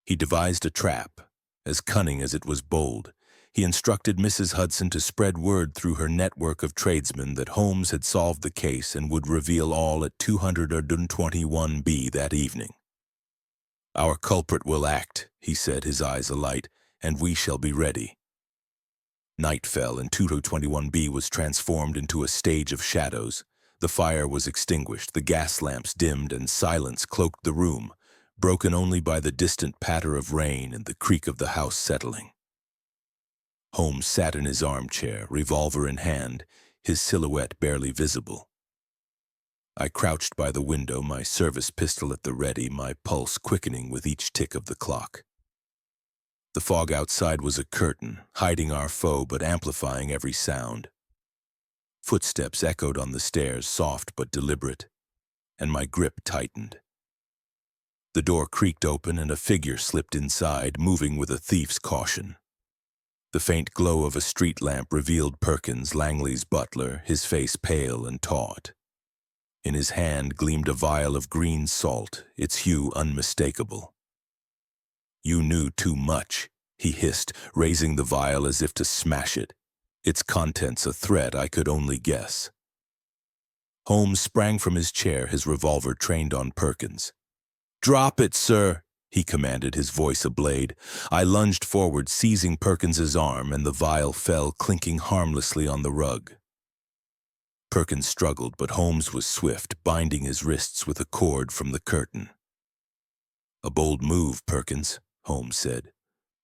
He devised a trap, as cunning as it was bold. He instructed Mrs. Hudson to spread word through her network of tradesmen that Holmes had solved the case and would reveal all at 221B that evening. "Our culprit will act," he said, his eyes alight, "and we shall be ready." Night fell, and 221B was transformed into a stage of shadows. The fire was extinguished, the gas lamps dimmed, and silence cloaked the room, broken only by the distant patter of rain and the creak of the house settling. Holmes sat in his armchair, revolver in hand, his silhouette barely visible. I crouched by the window, my service pistol at the ready, my pulse quickening with each tick of the clock. The fog outside was a curtain, hiding our foe but amplifying every sound. Footsteps echoed on the stairs, soft but deliberate, and my grip tightened. The door creaked open and a figure slipped inside, moving with a thief's caution. The faint glow of a street lamp revealed Perkins, Langley's butler, his face pale and taut. In his hand gleamed a vial of green salt, its hue unmistakable. "You knew too much," he hissed, raising the vial as if to smash it, its contents a threat I could only guess. Holmes sprang from his chair, his revolver trained on Perkins. "Drop it, sir," he commanded, his voice a blade. I lunged forward, seizing Perkins's arm, and the vial fell, clinking harmlessly on the rug. Perkins struggled, but Holmes was swift, binding his wrists with a cord from the curtain. "A bold move, Perkins," Holmes said,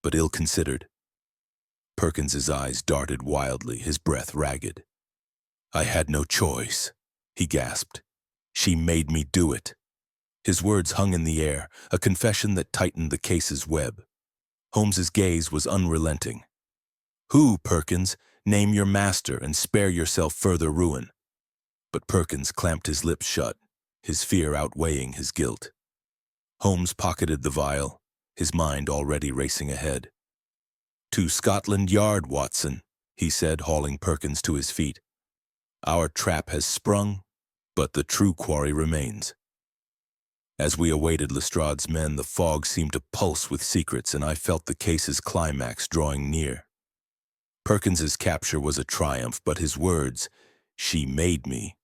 "but ill-considered." Perkins's eyes darted wildly, his breath ragged. "I had no choice," he gasped. "She made me do it." His words hung in the air, a confession that tightened the case's web. Holmes's gaze was unrelenting. "Who, Perkins? Name your master and spare yourself further ruin." But Perkins clamped his lips shut, his fear outweighing his guilt. Holmes pocketed the vial, his mind already racing ahead. "To Scotland Yard, Watson," he said, hauling Perkins to his feet. "Our trap has sprung, but the true quarry remains." As we awaited Lestrade's men, the fog seemed to pulse with secrets, and I felt the case's climax drawing near. Perkins's capture was a triumph, but his words, "She made me,"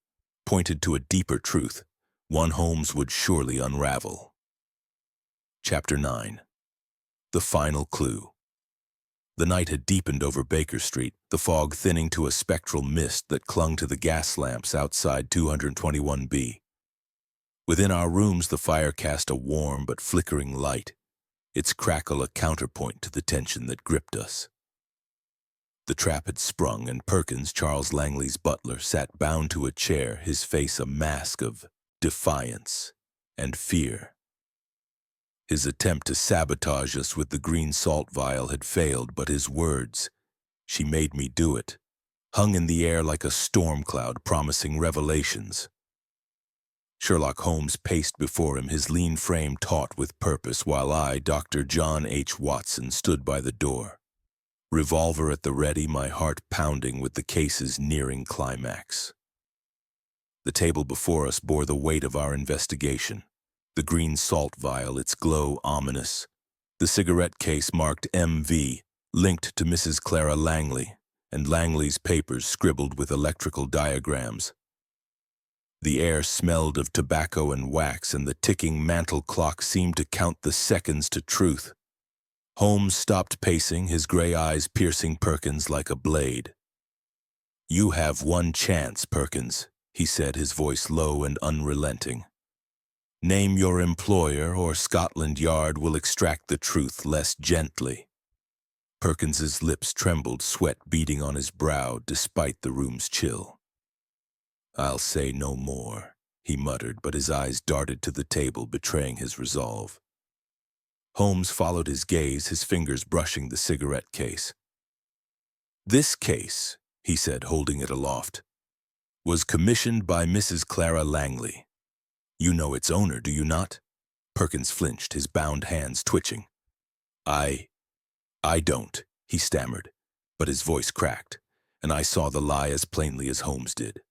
pointed to a deeper truth, one Holmes would surely unravel. Chapter 9. The Final Clue. The night had deepened over Baker Street, the fog thinning to a spectral mist that clung to the gas lamps outside 221B. Within our rooms, the fire cast a warm but flickering light, its crackle a counterpoint to the tension that gripped us. The trap had sprung, and Perkins, Charles Langley's butler, sat bound to a chair, his face a mask of defiance and fear. His attempt to sabotage us with the green salt vial had failed, but his words, "She made me do it," hung in the air like a storm cloud promising revelations. Sherlock Holmes paced before him, his lean frame taut with purpose, while I, Dr. John H. Watson, stood by the door. Revolver at the ready, my heart pounding with the case's nearing climax. The table before us bore the weight of our investigation. The green salt vial, its glow ominous. The cigarette case marked M.V., linked to Mrs. Clara Langley, and Langley's papers scribbled with electrical diagrams. The air smelled of tobacco and wax, and the ticking mantel clock seemed to count the seconds to truth. Holmes stopped pacing, his gray eyes piercing Perkins like a blade. "You have one chance, Perkins," he said, his voice low and unrelenting. "Name your employer, or Scotland Yard will extract the truth less gently." Perkins's lips trembled, sweat beading on his brow despite the room's chill. "I'll say no more," he muttered, but his eyes darted to the table, betraying his resolve. Holmes followed his gaze, his fingers brushing the cigarette case. "This case," he said, holding it aloft, "was commissioned by Mrs. Clara Langley. You know its owner, do you not?" Perkins flinched, his bound hands twitching. I don't," he stammered, but his voice cracked, and I saw the lie as plainly as Holmes did.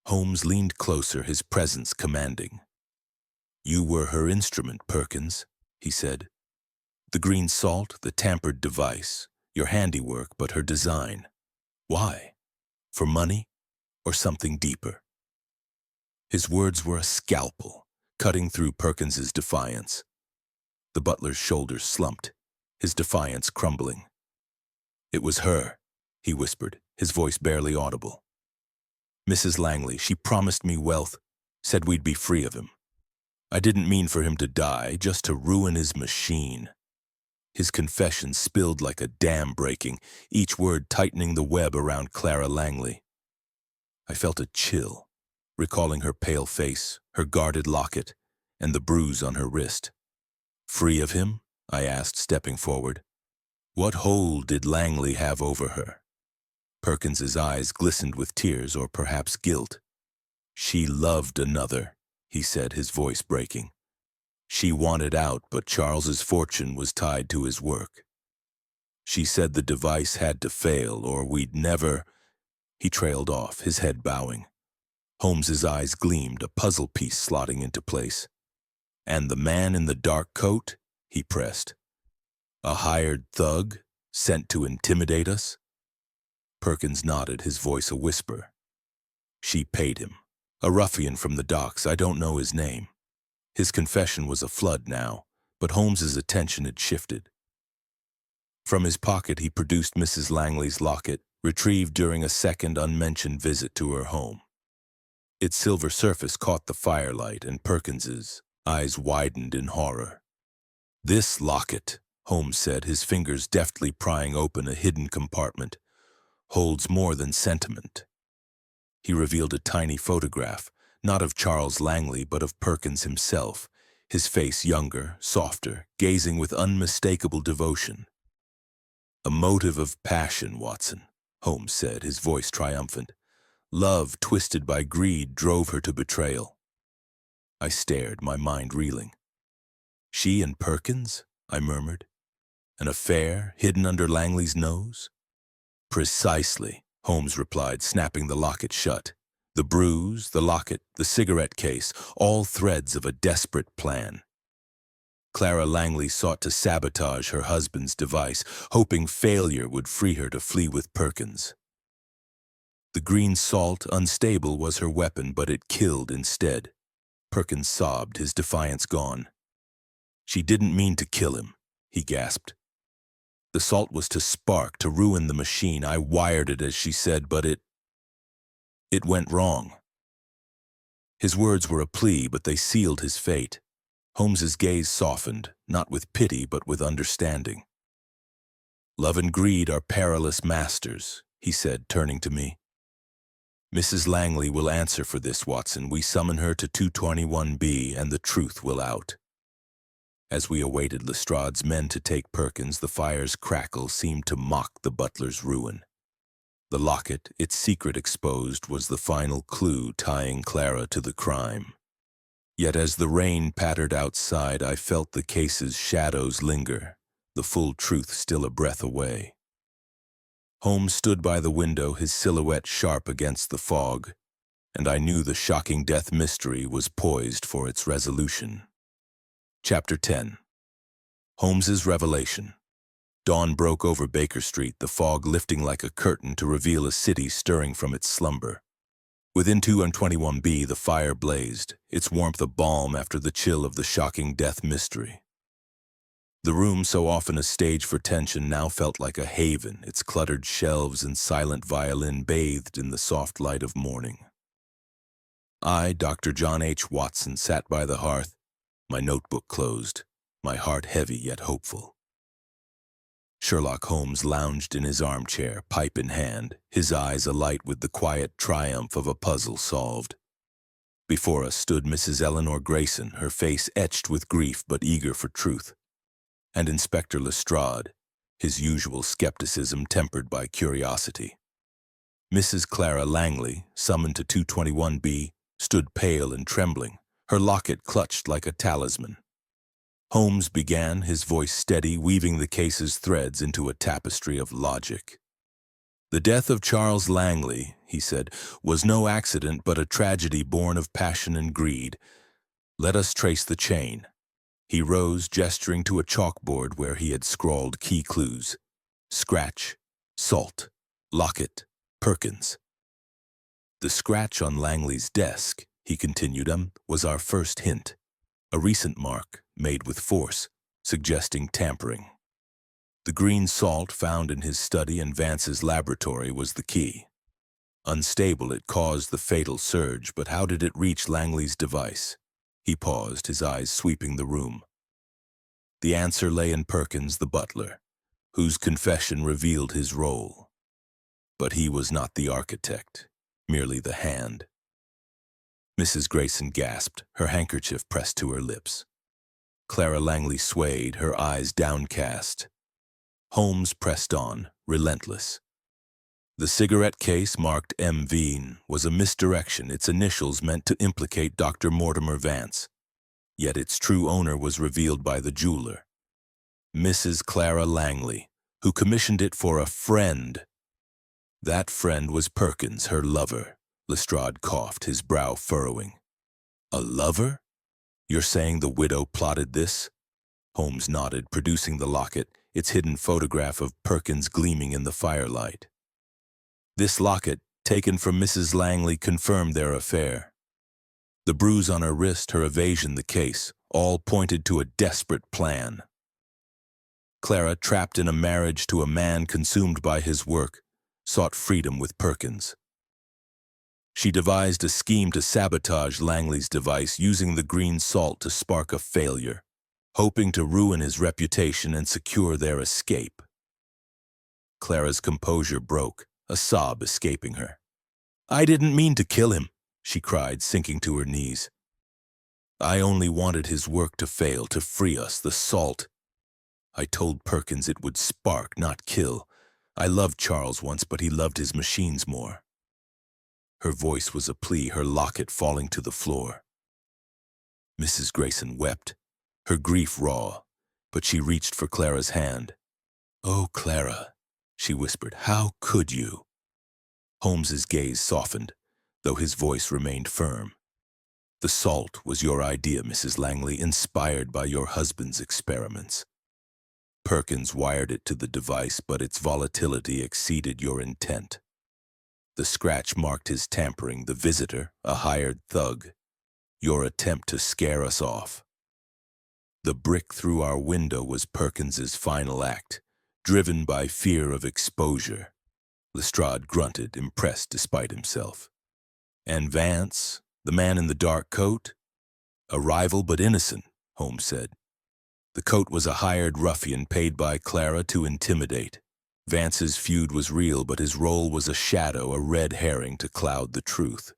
Holmes leaned closer, his presence commanding. "You were her instrument, Perkins," he said. "The green salt, the tampered device, your handiwork, but her design. Why? For money or something deeper?" His words were a scalpel, cutting through Perkins's defiance. The butler's shoulders slumped, his defiance crumbling. "It was her," he whispered, his voice barely audible. "Mrs. Langley, she promised me wealth, said we'd be free of him. I didn't mean for him to die, just to ruin his machine." His confession spilled like a dam breaking, each word tightening the web around Clara Langley. I felt a chill, recalling her pale face, her guarded locket, and the bruise on her wrist. "Free of him?" I asked, stepping forward. "What hold did Langley have over her?" Perkins's eyes glistened with tears, or perhaps guilt. "She loved another," he said, his voice breaking. "She wanted out, but Charles's fortune was tied to his work. She said the device had to fail, or we'd never—" He trailed off, his head bowing. Holmes's eyes gleamed, a puzzle piece slotting into place. "And the man in the dark coat?" he pressed. A hired thug? Sent to intimidate us? Perkins nodded, his voice a whisper. She paid him. A ruffian from the docks, I don't know his name. His confession was a flood now, but Holmes's attention had shifted. From his pocket he produced Mrs. Langley's locket, retrieved during a second unmentioned visit to her home. Its silver surface caught the firelight, and Perkins's eyes widened in horror. "This locket," Holmes said, his fingers deftly prying open a hidden compartment, "holds more than sentiment." He revealed a tiny photograph, not of Charles Langley, but of Perkins himself, his face younger, softer, gazing with unmistakable devotion. "A motive of passion, Watson," Holmes said, his voice triumphant. "Love, twisted by greed, drove her to betrayal." I stared, my mind reeling. "She and Perkins?" I murmured. "An affair hidden under Langley's nose?" "Precisely," Holmes replied, snapping the locket shut. "The bruise, the locket, the cigarette case, all threads of a desperate plan. Clara Langley sought to sabotage her husband's device, hoping failure would free her to flee with Perkins. The green salt, unstable, was her weapon, but it killed instead." Perkins sobbed, his defiance gone. "She didn't mean to kill him," he gasped. "The salt was to spark, to ruin the machine. I wired it, as she said, but it went wrong." His words were a plea, but they sealed his fate. Holmes's gaze softened, not with pity, but with understanding. "Love and greed are perilous masters," he said, turning to me. "Mrs. Langley will answer for this, Watson. We summon her to 221B, and the truth will out." As we awaited Lestrade's men to take Perkins, the fire's crackle seemed to mock the butler's ruin. The locket, its secret exposed, was the final clue tying Clara to the crime. Yet as the rain pattered outside, I felt the case's shadows linger, the full truth still a breath away. Holmes stood by the window, his silhouette sharp against the fog, and I knew the shocking death mystery was poised for its resolution. Chapter 10. Holmes's revelation. Dawn broke over Baker Street, the fog lifting like a curtain to reveal a city stirring from its slumber. Within 221B, the fire blazed, its warmth a balm after the chill of the shocking death mystery. The room, so often a stage for tension, now felt like a haven, its cluttered shelves and silent violin bathed in the soft light of morning. I, Dr. John H. Watson, sat by the hearth, my notebook closed, my heart heavy yet hopeful. Sherlock Holmes lounged in his armchair, pipe in hand, his eyes alight with the quiet triumph of a puzzle solved. Before us stood Mrs. Eleanor Grayson, her face etched with grief but eager for truth, and Inspector Lestrade, his usual skepticism tempered by curiosity. Mrs. Clara Langley, summoned to 221B, stood pale and trembling, her locket clutched like a talisman. Holmes began, his voice steady, weaving the case's threads into a tapestry of logic. "The death of Charles Langley," he said, "was no accident but a tragedy born of passion and greed. Let us trace the chain." He rose, gesturing to a chalkboard where he had scrawled key clues. Scratch, salt, locket, Perkins. "The scratch on Langley's desk," he continued, "was our first hint. A recent mark, made with force, suggesting tampering. The green salt found in his study and Vance's laboratory was the key. Unstable, it caused the fatal surge, but how did it reach Langley's device?" He paused, his eyes sweeping the room. The answer lay in Perkins, the butler, whose confession revealed his role. But he was not the architect, merely the hand. Mrs. Grayson gasped, her handkerchief pressed to her lips. Clara Langley swayed, her eyes downcast. Holmes pressed on, relentless. The cigarette case marked M. Veen was a misdirection, its initials meant to implicate Dr. Mortimer Vance. Yet its true owner was revealed by the jeweler, Mrs. Clara Langley, who commissioned it for a friend. That friend was Perkins, her lover. Lestrade coughed, his brow furrowing. "A lover? You're saying the widow plotted this?" Holmes nodded, producing the locket, its hidden photograph of Perkins gleaming in the firelight. This locket, taken from Mrs. Langley, confirmed their affair. The bruise on her wrist, her evasion, the case, all pointed to a desperate plan. Clara, trapped in a marriage to a man consumed by his work, sought freedom with Perkins. She devised a scheme to sabotage Langley's device, using the green salt to spark a failure, hoping to ruin his reputation and secure their escape. Clara's composure broke, a sob escaping her. "I didn't mean to kill him," she cried, sinking to her knees. "I only wanted his work to fail, to free us, the salt. I told Perkins it would spark, not kill. I loved Charles once, but he loved his machines more." Her voice was a plea, her locket falling to the floor. Mrs. Grayson wept, her grief raw, but she reached for Clara's hand. "Oh, Clara," she whispered, "how could you?" Holmes's gaze softened, though his voice remained firm. "The salt was your idea, Mrs. Langley, inspired by your husband's experiments. Perkins wired it to the device, but its volatility exceeded your intent. The scratch marked his tampering, the visitor, a hired thug. Your attempt to scare us off. The brick through our window was Perkins's final act, driven by fear of exposure." Lestrade grunted, impressed despite himself. "And Vance, the man in the dark coat?" "A rival but innocent," Holmes said. "The coat was a hired ruffian paid by Clara to intimidate. Vance's feud was real, but his role was a shadow, a red herring to cloud the truth."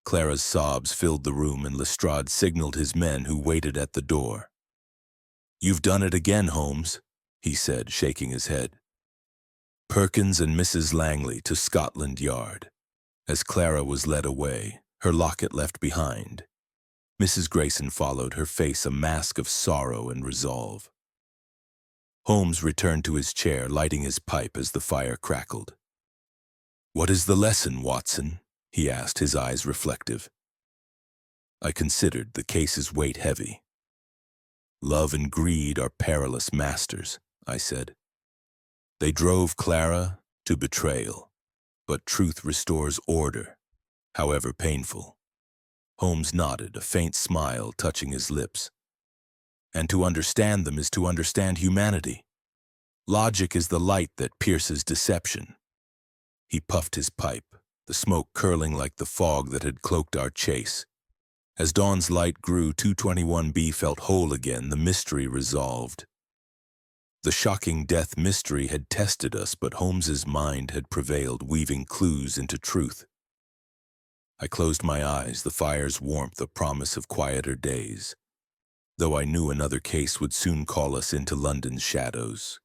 Clara's sobs filled the room, and Lestrade signaled his men, who waited at the door. "You've done it again, Holmes," he said, shaking his head. Perkins and Mrs. Langley to Scotland Yard. As Clara was led away, her locket left behind, Mrs. Grayson followed, her face a mask of sorrow and resolve. Holmes returned to his chair, lighting his pipe as the fire crackled. "What is the lesson, Watson?" he asked, his eyes reflective. I considered the case's weight heavy. "Love and greed are perilous masters," I said. "They drove Clara to betrayal, but truth restores order, however painful." Holmes nodded, a faint smile touching his lips. "And to understand them is to understand humanity. Logic is the light that pierces deception." He puffed his pipe, the smoke curling like the fog that had cloaked our chase. As dawn's light grew, 221B felt whole again, the mystery resolved. The shocking death mystery had tested us, but Holmes's mind had prevailed, weaving clues into truth. I closed my eyes, the fire's warmth a promise of quieter days, though I knew another case would soon call us into London's shadows.